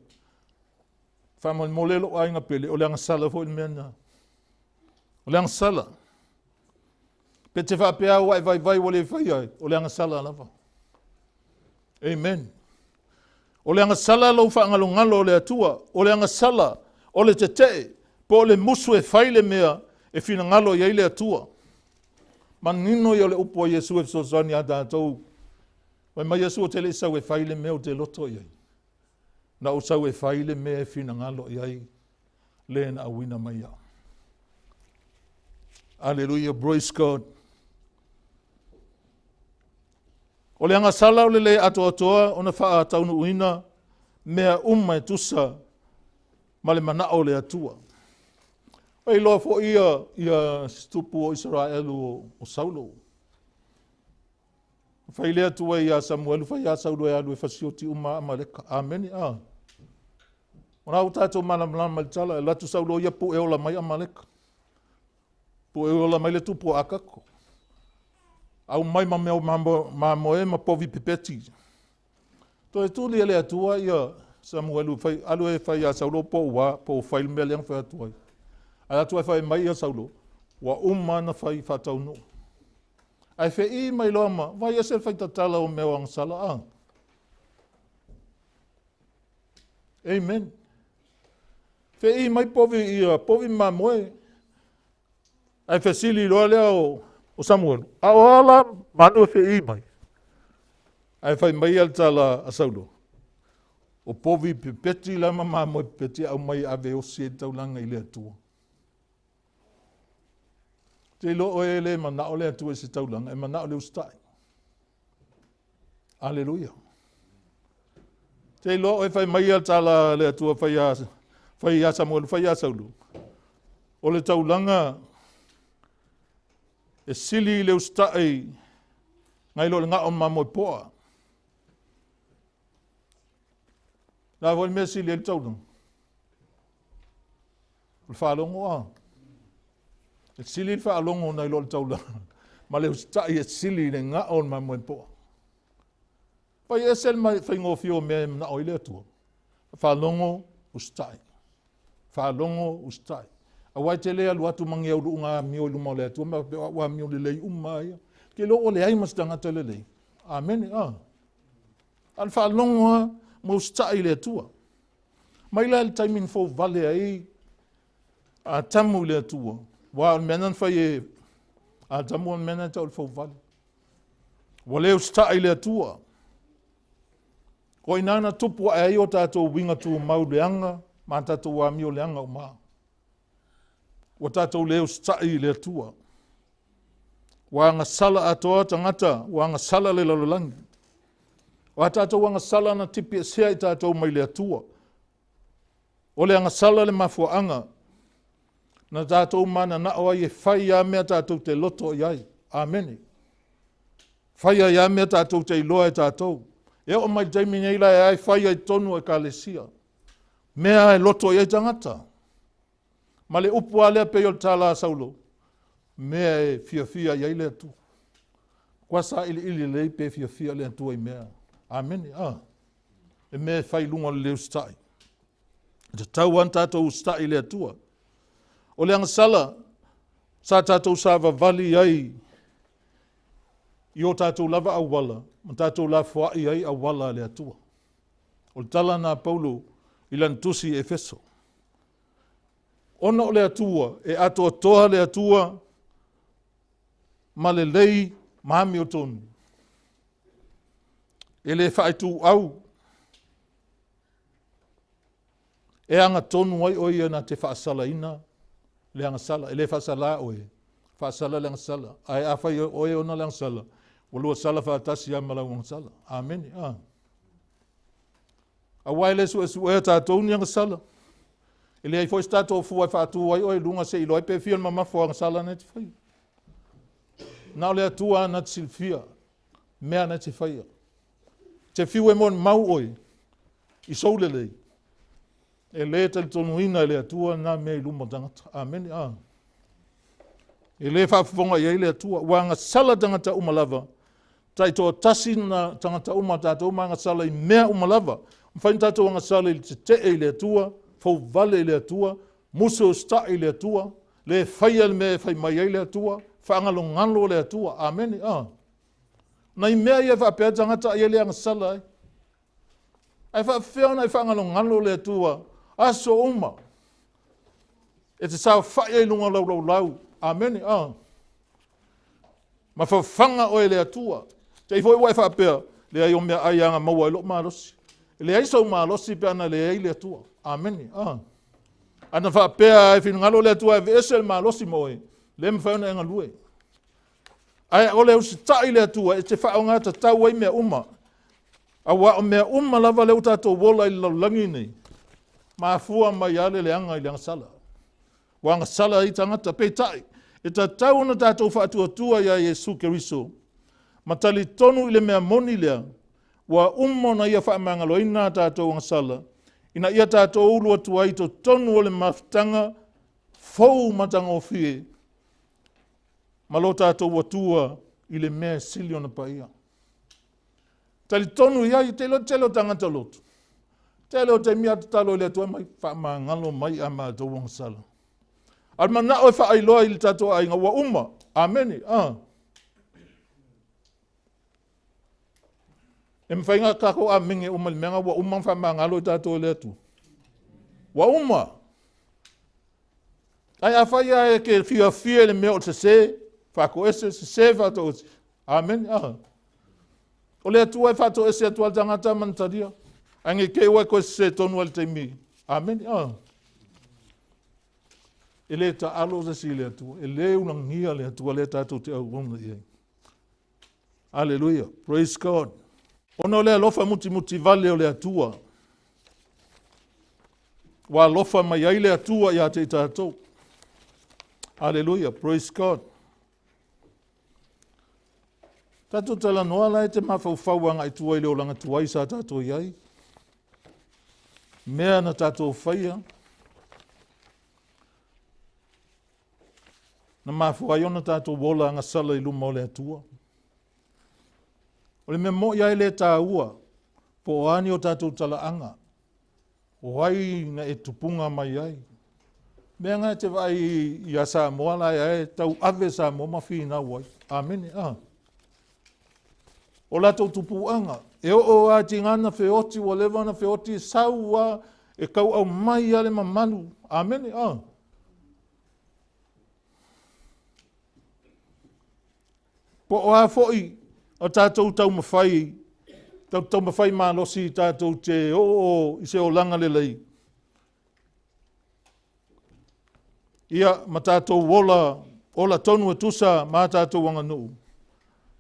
Whamal molelo a inga pele o le sala fo il mea na. O le sala. Pe te whapea vai o le whaiai, o le anga sala lava. Amen. O le anga sala lau whaangalo ngalo o le atua, o le anga sala, o le te, po le musu e whaile mea, e whina ngalo i le atua. Manino i o le upo a Yesu e sosani a tātou. Wai mai Yesu o te le sau e whaile mea o te loto i ai. Na o sau e whaile mea e whina ngalo i ai, le na awina mai au. Hallelujah, praise God. O le anga sala o le ato atoa o na wha taunu uina mea e tusa ma le mana o le atua. O i loa fo ia stupu o Israel o Saulo. Whai lea tua ia Samuelu, whai ia Saulo e alu e whasioti uma amaleka. Amen. O na utato mana malitala e latu Saulo ia po e ola mai amaleka. Po e ola mai le tupu o akako. Au mai ma meo ma moe ma povi pipeti. To e tuli ele atua ia Samuelu fai alu e fai a Saulo po wa po fai me leang fai atua. Ai atua fai mai a Saulo wa na fai fatau no. Ai fe I mai loma vai ese fai tatala o meo ang sala. Amen. Fe I mai povi ma moe. Ai fe sili lo leo o Samuel. A oala manu e fe I mai. Ai fai mai al tala a Saulo. O povi pipeti lama mamo e pipeti au mai ave o se taulanga I le atua. Te lo o ele mana o le atua se taulanga e mana o le ustai. Aleluia. Te lo o e fai mai al tala le atua fai a Samuel, fai a Saulo. O le taulanga e sili le ustai ngai lo nga o mamo poa. Na voi me sili le taulanga. Le whalongo a. E sili le whalongo nai lo le taulanga. Ma le ustai e sili le nga o mamo poa. Pai e sel mai whaingo fio me na o ile atua. Whalongo ustai. Whalongo ustai. A wai te lea luatu mangi au runga mio luma lea tua, ma wa mio le lei umai. Ke lo o le ai mastanga te le lei. Amen. Al whalonga mo ustai lea tua. Mai la el taimin fo vale ai a tamu lea tua. Wa menan fai a tamu menan tau fau vale. Wa leo sta ile atua. Ko inana tupu ai o tātou winga tu mau leanga, ma tātou wa mio leanga o maa. Wa tātou leo sta ile atua. Wa nga sala atoa tangata, wa nga sala le lalolangi. Wa tātou wa nga sala na tipi sea i tātou mai le atua. O le anga sala le mafuanga, na tātou mana na oa i whai a mea tātou te loto iai. Ameni. Whai a mea tātou te iloa e tātou. E o mai taimi nei lai ai whai ai tonu e kālesia. Mea e loto iai tangata. Ma le upu alea pe o tāla saulo. Mea e fia iai le atu. Kwa sa ili lei pe fia le atu ai mea. Ameni. E mea e whai lunga le leo stai. Te tau an tātou stai le atua. O le anga sala, sa tātou sāwa vali ai i o tātou lava au wala, ma tātou la fuai ai au wala le atua. O le tala nā Paulo i lan tusi Efeso. Ona o le atua, e atoa toa le atua, ma le lei mahami o tonu. E le whaetu au, e anga tonu ai oia na te whaasala ina, le anga sala, e le whaasala oe. Whaasala le anga sala. Ai awhai oe ona le anga sala. Walua sala whaatasi a malau anga sala. Ameni. A wai le su ea tātou ni anga sala. E le ai fwoi stato fuai whaatu ai oe lunga se ilo ai pe fia mamafo anga sala ne te whai. Nao le atua na te silfia. Mea na te whai. Te fiu e mon mau oe. I soule lei. E le tali tonu ina e le atua na mea i luma tangata. Ameni. E le whaafonga i le atua. Wanga sala tangata umalava. Tai toa tasi na tangata uma tātou manga sala i mea umalava. Mwhain tātou wanga sala i te i le atua. Fau vale i le atua. Muso sta i le atua. Le whaia le mea whai mai i le atua. Whaangalo ngalo le atua. Ameni. Na i mea i e whaapea tangata i le anga sala ai. Ai whaafea na i whaangalo ngalo le atua. Aso uma. E te sao whaia i lunga lau. Ameni. Ma whawhanga o e le atua. Te i fwoi wai whaapea. Le ai o mea ai anga maua i lo maalosi. Le ai sau maalosi pe ana le ai le atua. Ameni. Ana whaapea e whinungalo le atua e veese le maalosi moe. Le mwhauna e ngalue. Ai o le usi tai le atua e te whaonga ta tau ai mea uma. A wa o mea uma lava le utato wola i laulangi nei. Ma fua mai ale le anga i le anga sala. Wanga sala i tangata pe tai. E ta tau na tātou whaatua ia Jesu Keriso. Ma tali tonu i le mea moni lea. Wa na ia whaamangalo ina tātou wanga sala. Ina ia tātou ulu atu ai to tonu o le maftanga. Fou matanga o fie. Ma lo tātou watua i le mea silio na paia. Tali tonu ia i telo tangata lotu. Telo te mia talo le atua mai whaamangalo mai a mātou wanga sala. Al mana o fa ai loa i tato ai nga wa uma. Ameni. E mwhainga kako a minge uma le menga wa uma fa mangalo i tato le atu. Wa uma. Ai a whai ai ke fia le meo te se. Whako ese se whato esi. Ameni. O le atu ai whato ese atu al tangata mantaria. Ange ke ua ko se tonu al te mi. Ameni. E le ta alo za si le atua. E le unangia le atua le tātou te au wona iei. Hallelujah. Praise God. Ono le alofa muti vale o le atua. Wa alofa mai ai le atua ia te tātou. Hallelujah. Praise God. Tātou tala noa lai te mawhauwhauanga i tua i leo langa tuai sa tātou iei. Mea na tātou whaia. Na mawhai ona tātou wola anga sala i luma o le atua. O le me mo iai le tā ua, po ani o tātou tala anga. O ai na e tupunga mai ai. Mea ngai te vai i a sa moa lai ai, tau ave sa moa mawhi na wai. Ameni. O latou tupu anga. E o a tingana feoti, o lewa na feoti, saua e kau au mai ale mamalu. Ameni. Po o a fo'i o tātou tau mawhai, tau mawhai mālosi tātou te o i se o langa le lei. Ia ma tātou ola tonu e tusa ma tātou wanga nuu.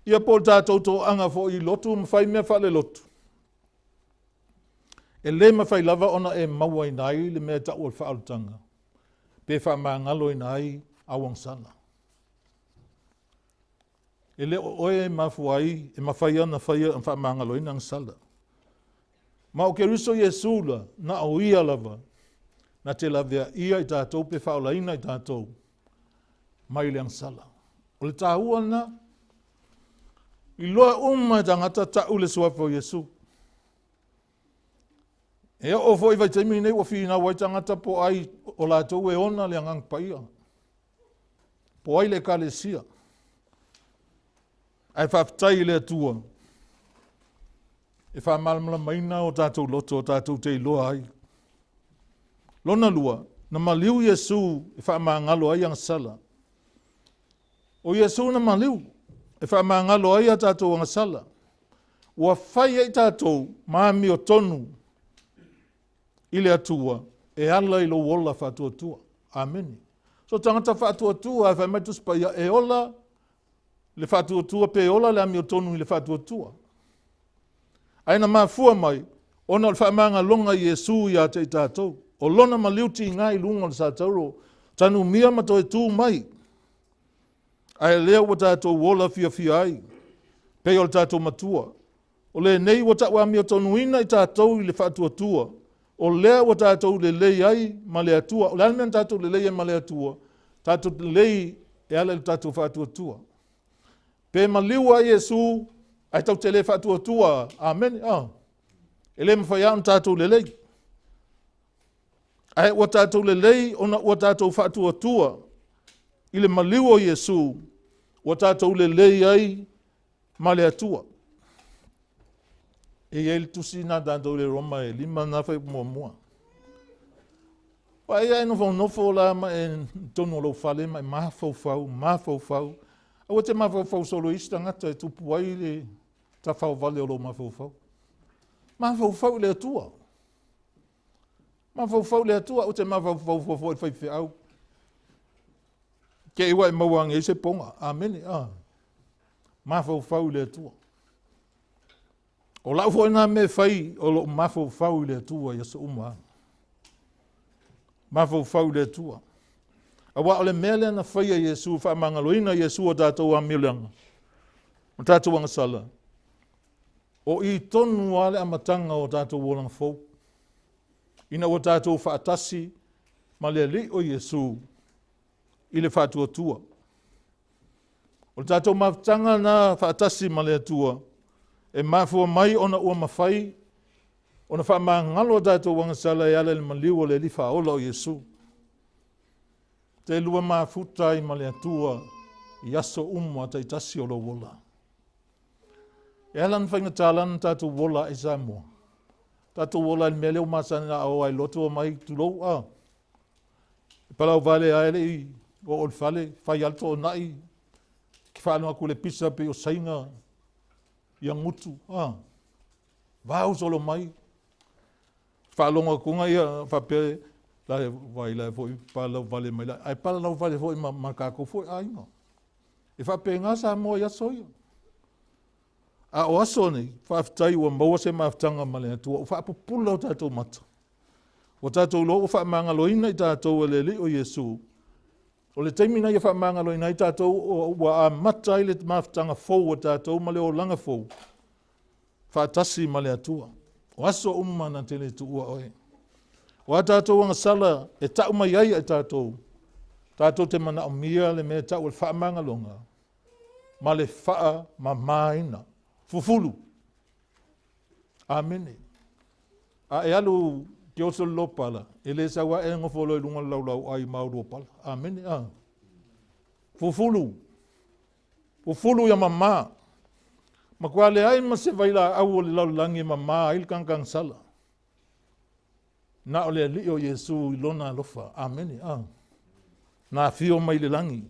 Ia po tātou tō anga fo'i lotu mawhai mea whale lotu. E le mawhai lava ona e maua i nai le mea tau al whaalutanga. Pe wha maa ngalo i nai awang sana. E le oe mafuai e mawhai ana whaia an wha maa ngalo i nang sala. Ma o ke riso Yesu la na o ia lava. Na te lavea ia i tātou pe whaolaina i tātou. Mai leang sala. O le tāua na. I loa umma tangata tau le suafa o Yesu. E o foi vai temi nei wa fina wai tangata po ai o la tau e ona le angang paia. Po ai le kalesia. Ai whaftai le atua. E wha malamala maina o tātou loto o tātou te iloa ai. Lona lua, na maliu Yesu e wha maangalo ai ang sala. O Yesu na maliu e wha maangalo ai a tātou ang sala. Ua whai ai tātou maami o tonu ile atua e ala ilo wola whatua tua. Amen. So tangata whatua tua e whai maitus pa ia e ola le whatua tua pe ola le ami o tonu ile whatua tua. Aina mafua mai, ona le wha maangalonga Yesu ia te tātou. O lona maliuti ngai lunga le sātauro, tanu mia mato e tū mai. Ai lea wa tātou wola fia fia ai, pei o le tātou matua. O le nei wa tātua mia tonu ina i tātou i le whatua tua. O lea wa tātou le lei ai ma le atua. O le almen tātou le lei ai ma le atua. Tātou le lei e ala le tātou whatua tua. Pe maliua Yesu, ai tau te le whatua tua. Amen. E le mawhaian tātou le lei. Ai o tātou le lei, ona o tātou whatua tua, i le maliu o Yesu, o tātou le lei ai, ma le atua. E ele tusi nā tātou le Roma e lima na whai mua mua. Wa ai no nofo la ma e tonu lo fale ma mafau. A o te mafau soloista ngata e tupu ai le ta whau vale o lo mafau. Mafau le atua. Mafau le atua, o te mafau e whai au. Ke iwa e mawang e se ponga. Amen. Mafau le atua. O lau fo ina me whai o lo mafau le atua i asa uma. Mafau le atua. A wa ole mele na whai a Yesu, wha mangaloina Yesu o tātou a milanga. O tātou anga sala. O i tonu ale amatanga o tātou wolang fau. Ina o tātou whaatasi ma le li o Yesu i le whaatua tua. O tātou maftanga na whaatasi ma le atua e mafua mai ona ua mawhai ona wha maangalo tātou wangasala e ala le maliu o le li whaola o Yesu. Te lua mafutai ma le atua i aso umwa te tasi o lo wola. E alan whainga tālan tātou wola e Samoa. Tātou wola le mele o masana o ai loto o mai tulou a. Palau vale a ele i o ol fale, whai alto o nai, ki whanua ko le pisa pe o sainga i angutu. Vau solo mai. Whalonga kunga ia whape, la vai la foi palau vale mai la. Ai palau vale foi makako foi ainga. E whape ngasa mo ia soia. A o aso nei, whaafitai ua maua se maafitanga male atua, o whaapupula o tātou mata. O tātou lo o whaamangaloina i tātou e li o Yesu. O le teimina i whaamangaloina i tātou ua a mata i le maafitanga fau o tātou male o langa fau. Whaatasi male atua. O aso umana tele tu ua oe. O a tātou anga sala e tau mai ai a tātou. Tātou te mana o mia le mea tau e whaamangalonga. Ma le whaa ma maina. Fufulu. Amene. A e alu ki o solo pala. E le sawa e ngofolo i lunga lau ai mauru pala. Amene. Fufulu. Fufulu ya mama. Makuale ai ma se vaila au o le lau langi mama il kankang sala. Na o le li o Yesu i lona lofa. Amene. Na fio mai le langi.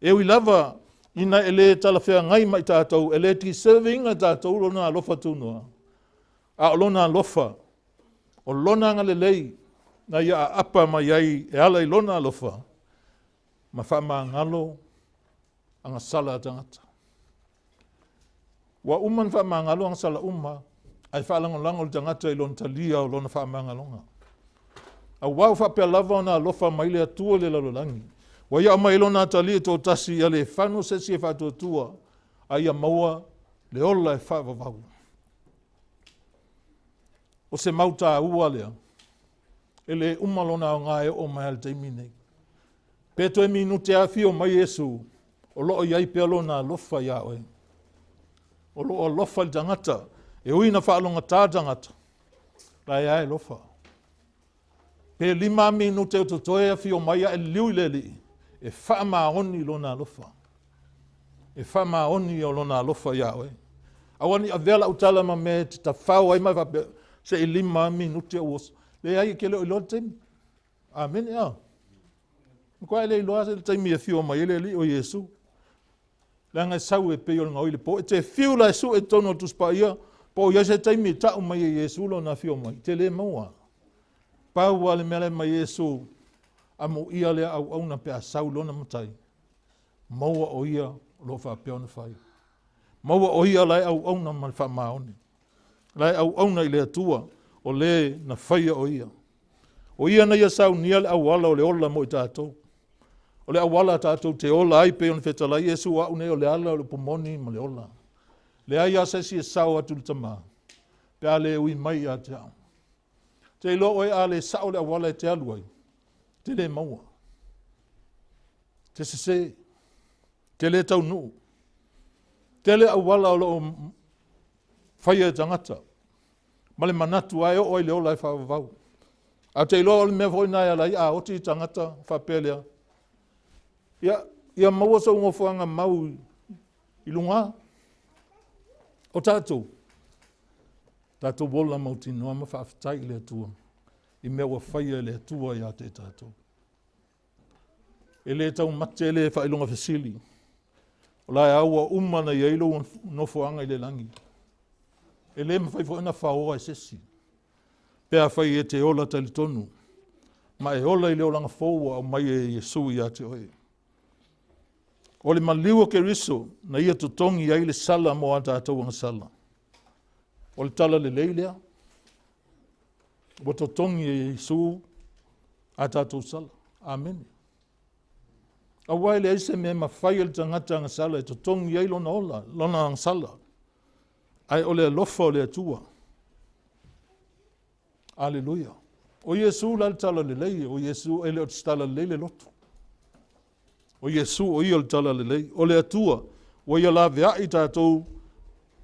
E ui lava ina ele tala whea ngai mai tātou, ele ti serving tātou lona alofa tūnoa. A lona alofa, o lona ngale lei, na ia a apa mai ai e ala I lona alofa, ma wha ngalo anga sala tangata. Wa uman wha ngalo anga sala ai wha lango tangata I lona talia o lona wha ngalonga. A wau wha pia lava ona alofa mai le atua le lalolangi. Wa ia mai lona talia tō tasi ia le whanu sesi e whatua tua, a ia maua le ola e wha vavau. O se mauta ua lea, ele umalona o ngā e o mai al teimi nei. Peto e minute a fio mai Yesu, o loo iai pia lona alofa ia oe. O loo alofa I tangata, e uina whaalonga tā tangata, la ia e lofa. Pe 5 minute o totoe a fio mai a e liu leli, e wha maoni lona alofa. E wha maoni o lona alofa ia oe. Awani a vela utala ma me te tawhau ai mai wape, se 5 minute o os. Le ai ke leo I loa teimi. Amen, ia. Mkwa ele I loa se teimi e fio mai ele li o Yesu. Le ngai sau e peo nga oile po. E te fiu la su e tono tuspa ia. Po ia se teimi tau mai e Yesu lo na fio mai. Te le maua. Pau ale mele mai Yesu. Amo ia le au na pe a sau lo na matai. Maua o ia lo fa peo na fai. Maua o ia lai au na man fa maoni. Lai au na I le atua. O le na whaia o ia. O ia na ia sau nia le awala o le ola mo I tātou. O le awala tātou te ola ai pe on whetala Yesu au ne o le ala o le pomoni ma le ola. Le ai asesi e sau atu le tama. Pe a le ui mai a te au. Te ilo oe a le sao le awala e te aluai. Te le maua. Te se. Te le tau nuu. Te le awala o le o whaia tangata. Ma le manatu ai o le ola e whawavau. A te ilo o le mea foi nai alai a oti tangata whapelea. Ia maua sa ungo whanga mau I lunga. O tātou. Tātou wola mauti noa ma whaafitai le atua. I mea wa whaia le atua ia te tātou. E le tau mate le whailunga whasili. O lai aua umana I eilo no whaanga I le langi. E le mawhai fo ina whaoa e sesi. Pea whai e te ola tali tonu. Ma e ola I leo langa whaua au mai e Yesu I ate oe. O le maliwa ke riso na ia tutongi ai le sala mo ata atau ang sala. O le tala le leilea. O tutongi e Yesu ata atau sala. Amen. A wai le aise me mawhai le tangata ang sala e tutongi ai lona ola, lona ang sala. Ai ole lofa ole atua. Aleluia. O Yesu la tala le lei, o Yesu ele o tala le le lotu. O Yesu o ia tala le lei, o le atua, o ia la vea I tātou,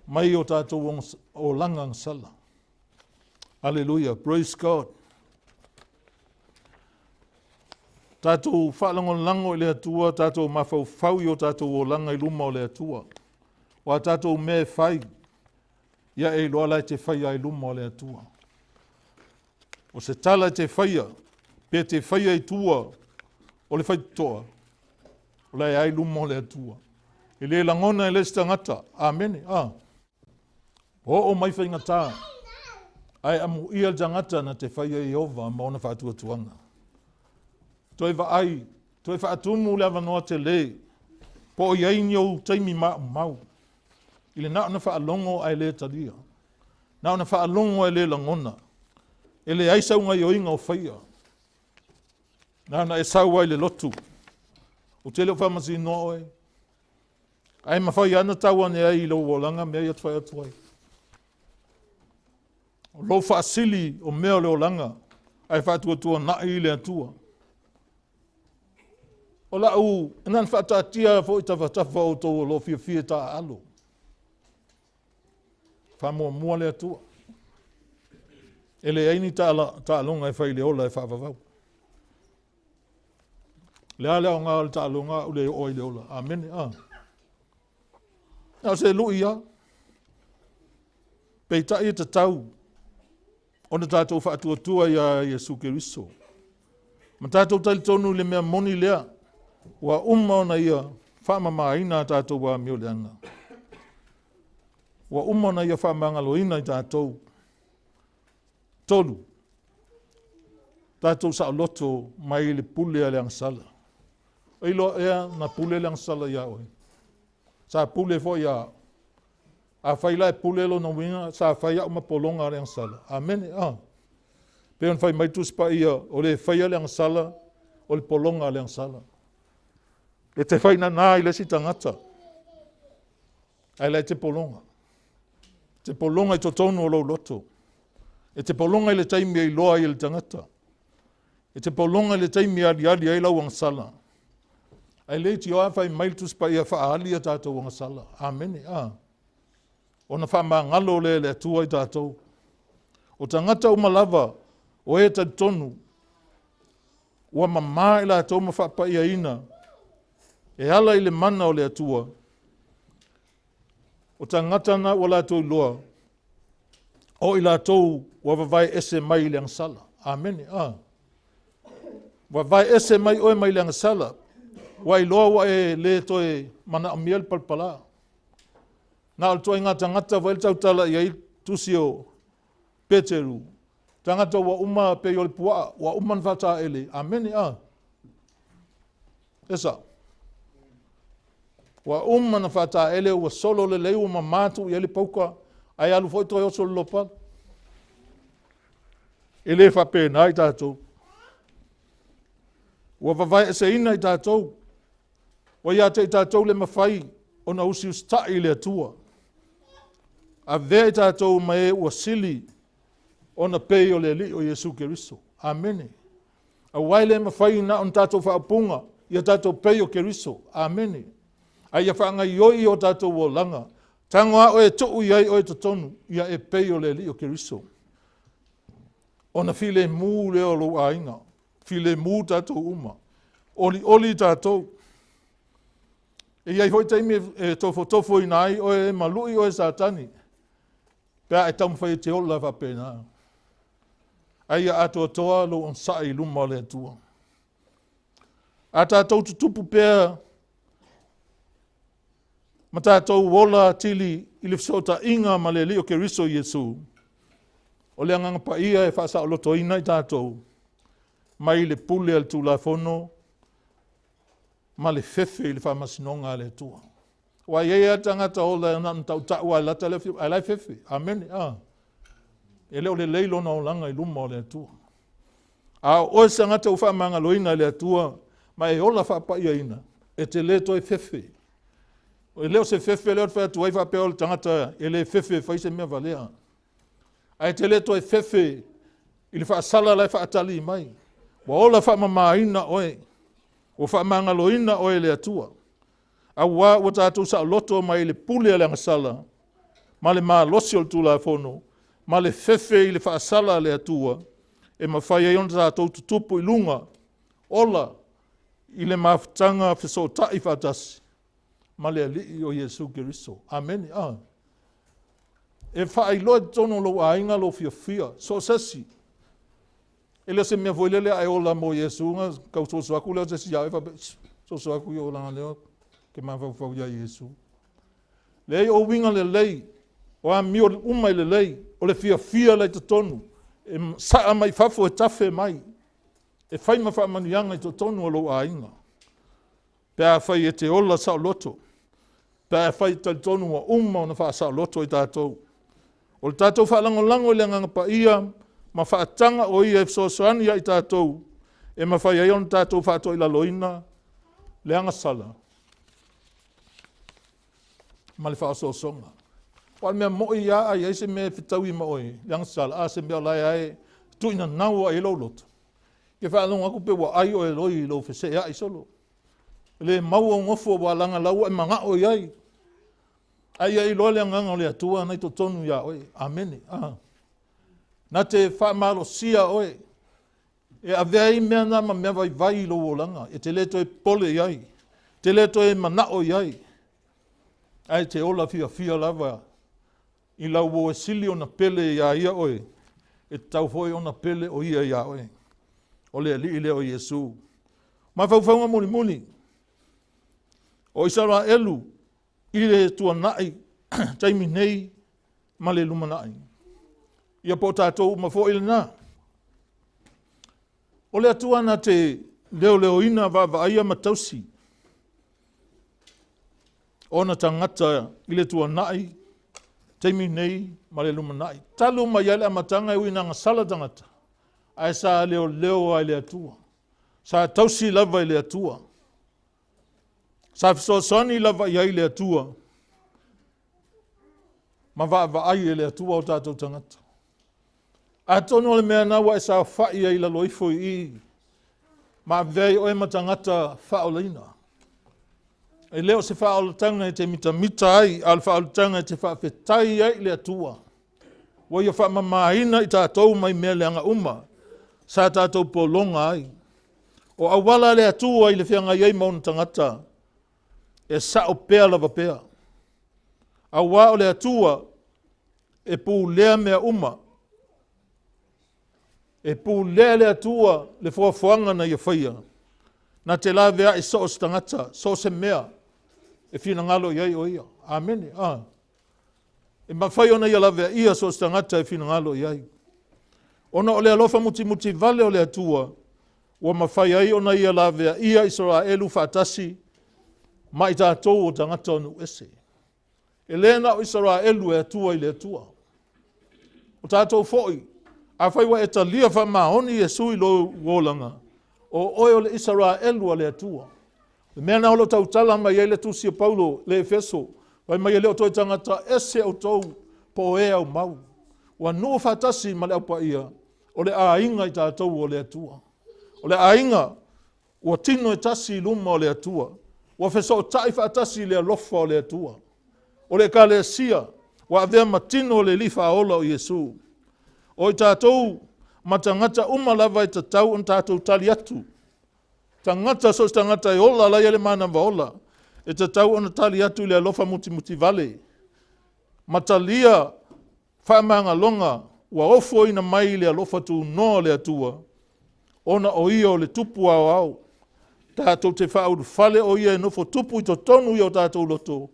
mai o tātou o langang sala. Aleluia, praise God. Tātou whaalangon lango I le atua, tātou mawhau whau I o tātou o langa I luma o le atua. O a tātou me whai, ia e loa lai te whaia I luma o le atua. O se tala te whaia, pe te whaia I tua, o le whai toa. O lai ai luma o le atua. E le langona e le stangata. Amen. O mai whainga tā. Ai amu ia tangata na te whaia I ova ma ona whaatua tuanga. Toi wa ai, toi whaatumu le avanoa te le, po I ai niau taimi mau. I le naona whaalongo ai le talia. Naona whaalongo ai le langona. E le ai saunga I oinga o whaia. Naona e sau ai le lotu. O te leo whamasi noa oe. Ai mawhai ana taua ne ai lo wolanga mea ia twai atuai. O lo whaasili o mea leo langa. Ai whaatua tua na I le atua. O la u, enan whaatatia fo I tawatafa o tō lo fia ta alo. Whamua mua le atua. Ele aini ta alonga e whai le ola e whaavavau. Le ale o ngā le ta alonga u le oi le ola. Amen. Nā se lui ia. Pei ta I te tau. Ona tātou whaatua tua ia Yesu Keriso. Ma tātou tali tonu le mea moni lea. Wa ona ia whamamaina tātou wa mio leanga. Wa umana ia whamangaloina i tātou. Tolu. Tātou sa loto mai le pule a leang sala. Ilo ea na pule leang sala ia oi. Sa pule fo ia. A whaila e pule lo na winga, sa whaia uma polonga leang sala. Amen. Peon whai maitus pa ia, o le whaia leang sala, o le polonga leang sala. E te whaina nā i le si tangata. Ai lai te polonga. Te polonga i to tonu o lo loto. E te polonga i le taimi i loa i le tangata. E te polonga i le taimi ali ai lau ang sala. Ai le ti oa whai maitus pa ia whaali a tātou ang sala. Amen. Ona wha ngalo le atua i tātou. O tangata umalava, o e ta tonu, ua mamā i la tau ma whapa ia ina, e ala i le mana o le atua. O tangata na ua la tau loa, o i la tau ua wawai ese mai le sala. Amen. Wawai ese mai oe mai le sala, wa i loa wa e le toe mana amiel palpala. Na al toi ngata vai tau tala i tusi o Peteru. Tangata wa uma pe yole pua, wa uman fata ele. Amen. Esa. Wa umman fata ele wa solo le leu ma matu yele pauka ai alu foi toi oso lopa. Ele fa pe nai tato. Wa vai se ina tato. Wa ya te tato le mafai ona usi usta ile tua. A ve tato mai wa sili ona pei o le li o Yesu Keriso. Amen. A waile mawhai na on tātou whaapunga i a tātou pei o Keriso. Amen. A ia whaanga ioi o tātou o langa. Tangoa o e tuu iai o e totonu ia e pei o le li o Keriso. Ona file mū leo lo ainga. File mū tātou uma. Oli tātou. E iai hoi teimi e tofo i nai o e malui o e satani. Pea e tamu whai te ola whapena. Aia ato toa lo on sai luma le tua. Ata tau tutupu pea. Mata tau wola tili ilifsota inga ma le lio Keriso Yesu. O le anganga pa ia e whasa o loto ina i tātou. Mai le pule al tula fono. Ma le fefe i le whamasinonga le tua. Wa ia tangata o le nan tau tau ai lata le ai fefe. Amen. E leo le leilo na o langa i luma o le atua. A o se ngata uwha manga loina le atua, ma e ola whapa ia ina, e te le toi fefe. O leo se fefe leo te whai whape o le tangata, e le fefe whaise mea valea. A e te le toi fefe, i le whaasala lai whaatali mai. Wa ola wha mamaina oe, o wha manga loina oe le atua. A ua o tātou sa loto mai le pule le angasala, ma le maa losi o le tula fono, ma le fefe i le whaasala le atua, e mawhai e ona tātou tutupu i lunga, ola i le mawhtanga whiso tai whatasi, ma le alii o Yesu Keriso. Amen. E whai loa tono lo ainga lo fia, so sesi. E leo se mea voilele ai ola mo Yesu, kau soso aku leo sesi au e whape, soso aku i ola leo, ke mawhau ia Yesu. Lei o winga le lei, o a mio umai le lei, o le fia lai te tonu, e saa mai fafo e tafe mai, e whai mawha manuanga i te tonu o lo a inga. Pea whai e te ola sa loto, pea whai te tonu o umma o na wha sa loto i tātou. O le tātou wha lango le nganga pa ia, ma wha atanga o ia e sosoani i tātou, e ma whai aion tātou wha to i la loina, le anga sala. Ma le wha sosonga. Wal mea moi ia ai eise me fitau i maoi, yang sal a se mea lai ai tu ina nau ai lo lot. Ke fa long aku pe wa ai o e loi lo fe se ai solo. Le mau o ngofo wa langa lau e manga o ai. Ai lo le nganga le atua nei to tonu ia oi. Amen. Na te fa malo sia oi. E avei mea na ma mea vai lo o langa. E te leto e pole ai. Te leto e mana o ai. Ai te ola fia lava. I lau o e sili o na pele ia oe, e tau foi o na pele o ia oe. O le ali le o Yesu. Ma whauwhaunga muni. O Israelu, i le tuanai, taimi nei, ma le lumanai. Ia po tātou ma fo ili nā. O le atua na te leo ina va ia matausi. Ona tangata i le tuanai, taimi nei, ma le lumanai. Talu ma iale amatanga i uina ngasala tangata. Ai sa leo ai le atua. Sa tausi lava i le atua. Sa fisosoni lava i ai le atua. Ma va ai le atua o tātou tangata. A tono le mea nawa e sa whai ai la loifo i. Ma vei o e matangata whaolina. E leo se whaolutanga e te mita ai, al whaolutanga e te whaafetai ai le atua. Wa ia whaamamaina i tātou mai mea leanga uma. Sa tātou polonga ai. O awala le atua i le whianga iei mauna tangata. E sa o pea lava pea. Awa o le atua e pu lea mea uma. E pu lea le atua le fuafuanga na ia whaia. Na te la vea i so o stangata, so se mea. E whina ngalo iei o ia. Amen. E mawhai ona ia la vea ia so o stangata e whina ngalo iei. Ona o le alofa muti vale o le atua. Wa mawhai ai ona ia la vea ia Israelu whaatasi. Ma i tātou o tangata onu ese. E lena o Israelu e atua i le atua. O tātou foi. A whaiwa e talia wha mahoni e sui lo wolanga. O oe o le Israelu a le atua. Le mea na holo tau tala mai e le tusi o Paulo le Efeso. Wai mai e le o toi tangata ese au tau po e au mau. Wa nua whatasi ma le au pa ia. O le ainga i tātou o le atua. O le ainga ua tino e tasi luma o le atua. Ua wheso o tai whaatasi le alofa o le atua. O le ka le sia. Wa avea matino o le lifa aola o Yesu. O i tātou matangata umalava i tatau on tātou tali atu. Tangata so tangata i ola la yale mana vaola. E tatau on tali atu le alofa muti vale. Matalia whamanga longa. Ua ofo ina mai le alofa tu noa le atua. Ona o ia o le tupu au. Tātou te whauru whale o ia e nofo tupu i to tonu i o tātou loto.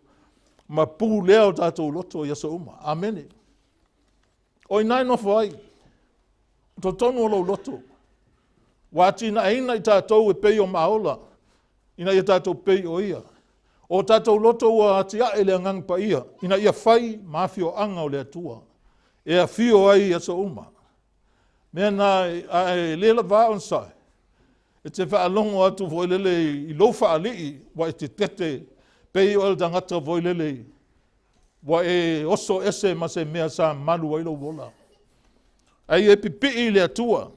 Ma pū lea o tātou loto i aso uma. Amene. O i nai nofo ai. To tonu o lo loto. Wāti na eina i tātou e pei o maola. Ina i tātou pei o ia. O tātou loto ua ati a ele angang pa ia. Ina ia whai maafi o anga o le atua. E a fio ai i aso uma. Mea na e lela vā on sai. E te whaalongo atu voilele i lo whaalii. Wa e te tete pei o el tangata voilele. Wa e oso ese ma se mea sa malu wailo wola. Ai e pipi i le atua.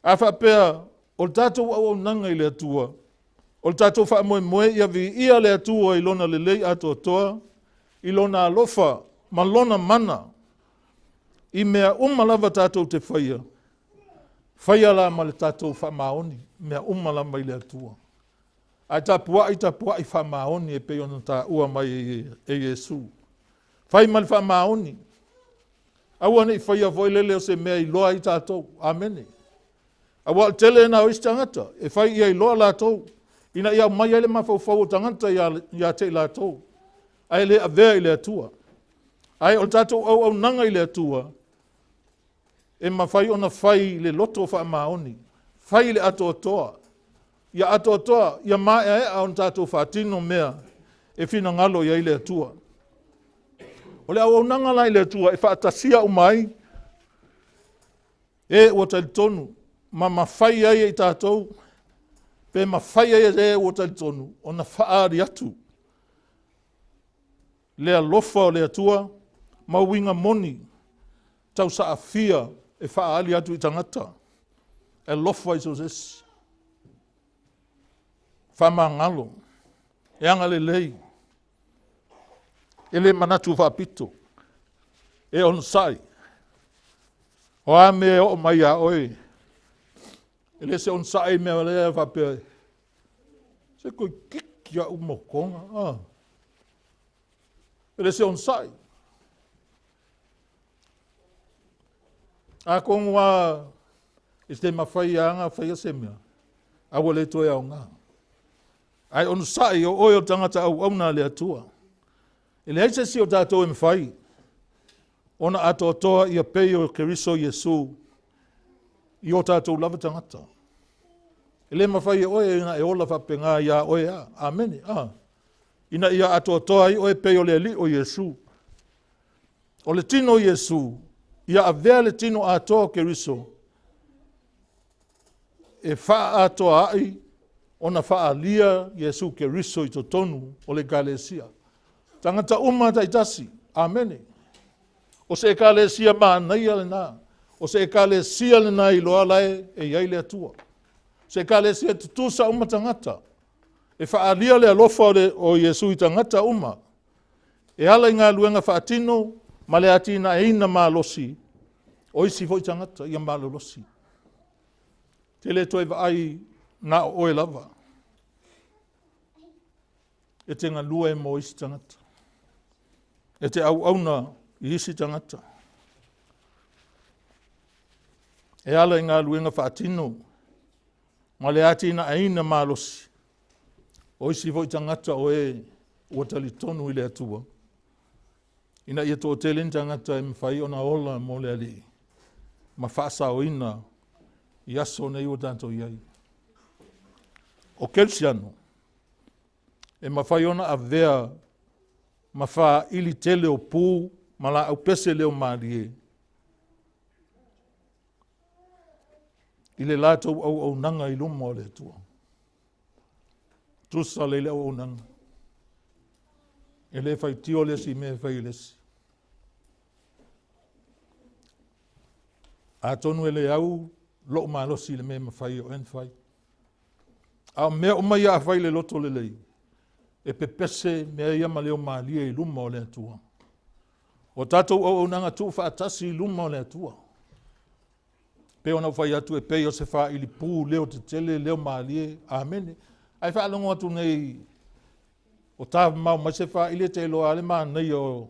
A whapea o tātou au nanga i le atua. O tātou wha moe ia vi ia le atua i lona le lei ato toa. I lona alofa ma lona mana. I mea umalava tātou te whaia. Whaia la ma le tātou wha maoni. Mea umalava i le atua. Ai tapua i wha maoni e pei ona tā ua mai e Yesu. Whai ma le wha maoni. Aua nei whaia voilele o se mea i loa i tātou. Amene. Awa tele na o istangata. E whai ia i loa lātou. Ina ia mai ele mawhau tangata ia te lātou. Ai le avea i le atua. Ai o tātou au nanga i le atua. E mawhai ona whai le loto wha maoni. Whai le ato toa. Ia ato toa. Ia mai e on tātou whatino mea. E whina ngalo ia i le atua. O le au nanga lai le atua. E whaatasia o mai. E o tali tonu. Ma mawhai ai i tātou. Pe mawhai ai e o tali tonu. O na whaari atu. Le alofa o le atua. Ma winga moni. Tau sa afia. E whaali atu i tangata. E lofa i sosesi. Whama ngalo. E anga le lei. E le manatu whapito. E on sai. O a me o mai a oi. E le se on sai me o le a whapea. Se koi kiki a umokonga. E le se on sai. A kongwa is te mawhai anga whai a se mea. A wale toi au ngā. Ai onu sai o oe o tangata au na le atua. E le haise si o tātou e mwhai. Ona ato toa ia pei o Keriso Yesu. I o tātou lava tangata. E le mawhai e oe ina e ola whapenga ia oe a. Amene. Ina ia ato toa i oe pei o le li o Yesu. O le tino Yesu. Ia avea le tino atoa Keriso. E wha atoa ai. Ona wha lia Yesu Keriso i to tonu o le Galesia. Tangata uma taitasi. Amene. O se Galesia maa nei ale nā. O se Galesia le nā i loa lai e iai le atua. Se Galesia tutusa uma tangata. E wha lia le alofa o Yesu i tangata uma. E ala i ngā luenga whaatino, ma le atina e ina maa losi. O isi foi tangata ia maa losi. Te le toi ai na oe lava. E te ngā lua e mo isi tangata. E te au auna i isi tangata. E ala i ngā luenga whaatino. Ma le atina aina malosi. O isi foi tangata o e ua tali tonu i le atua. Ina ia tō telen tangata e mwhai ona ola mo le ali. Ma whaasa o ina i aso nei o tanto iai. O Kelsiano. E mawhai ona a vea ma wha ili tele o pū ma la au pese leo maarie. I le lātou au nanga i luma o le atua. Tusa leile au nanga. E le whai tio lesi me whai lesi. A tonu e le au lo malosi le me mawhai o en whai. A mea o mai a whai le loto le lei. E pepese mea ia ma leo maalia i luma o le atua. O tātou au nanga tu whaatasi i luma o le atua. Pe ona whai atu e pei o se wha ili pū leo te tele leo maalie. Amene. Ai wha alongo atu nei o tā mau mai se wha ili te loa ale maa nei o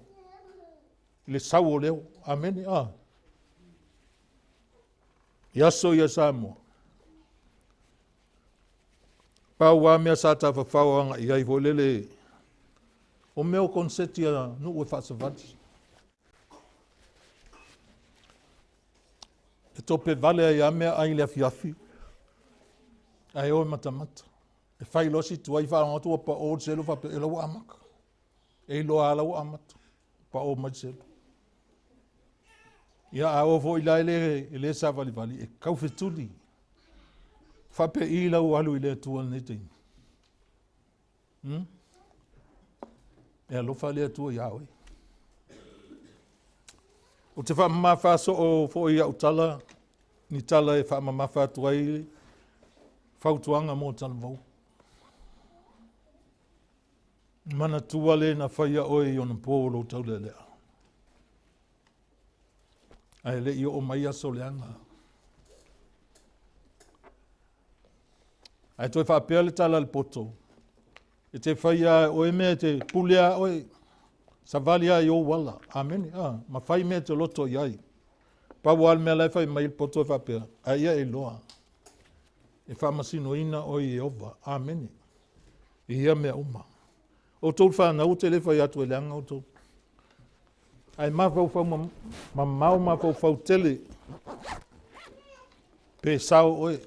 le sau o leo. Amene. Iaso ia Samoa. Pau wā mea sa ta whawhauanga i ai vo lele. O meo konsetia nu ue whaasavati. E tope vale ai a mea ai le afiafi. Ai oe matamata. E whai losi tu ai whaangatua pa o selo whape e lau amaka. E loa lau amata. Pa o mai selo. Ia a o vo i laile e le sa vali vali. E kau whetuli. Whape i lau alu i le atua nei teini. E alofa le atua iawe. O te whamawha so o fo i au tala. Ni tala e whamawha atua i whautuanga mō tala vau. Mana tua le na whaia oe i ona pōlo tau le lea. Ai le i o mai aso leanga. Ai toi whapea le tala le poto. E te whaia oe mea te pulea oe. Sa valia i o wala. Amene. Ma whai mea te loto i ai. Pa wal mea lai whai mai le poto e whapea. Ai ia e loa. E whamasino ina oe e ova. Amene. I ia mea uma. O tō whanau te le whai atu e leanga o tō. Ai mawhau ma mau mawhau tele. Pe sao oe.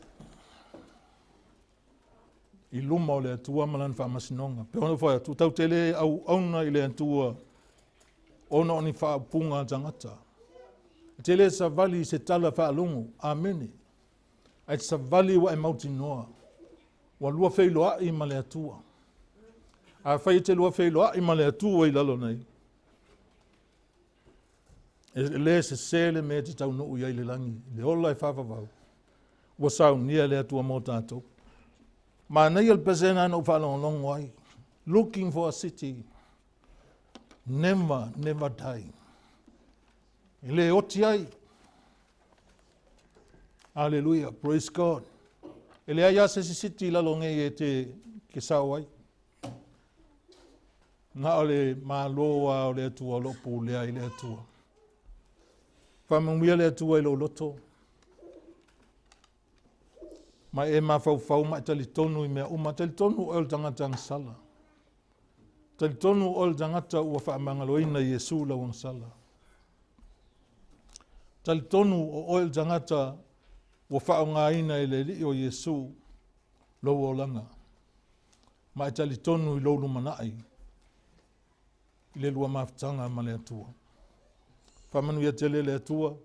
I luma o le atua malan whamasinonga. Pe ono whai atu tau tele au auna i le atua. Ono oni whaapunga tangata. Tele sa vali se tala whaalungu. Amene. Ai sa vali wa e mauti noa. Wa lua whailoa i ma le atua. A whai te lua whailoa i ma le atua i lalo nei. E le se sele me te tau nuu iai le langi. Le ola e whawawau. Wa sau nia le atua mō tātou. Ma nei al pezena no whalong wai. Looking for a city. Never die. Le oti ai. Hallelujah. Praise God. Ele ai ase si city lalonge e te ke sao ai. Nga ole ma loa o le atua lopu lea i le atua. Whamangwia le atua i lo loto. Ma e mawhau ma tali tonu i mea uma, tali tonu o le tangata ang sala. Tali tonu o le tangata ua whaamangaloina Iesu lau ang sala. Tali tonu o le tangata ua whaongaina i le li o Iesu lau o langa. Ma e tali tonu i lolu manai. I le lua maftanga ma le atua. Whamanu ia tele le atua.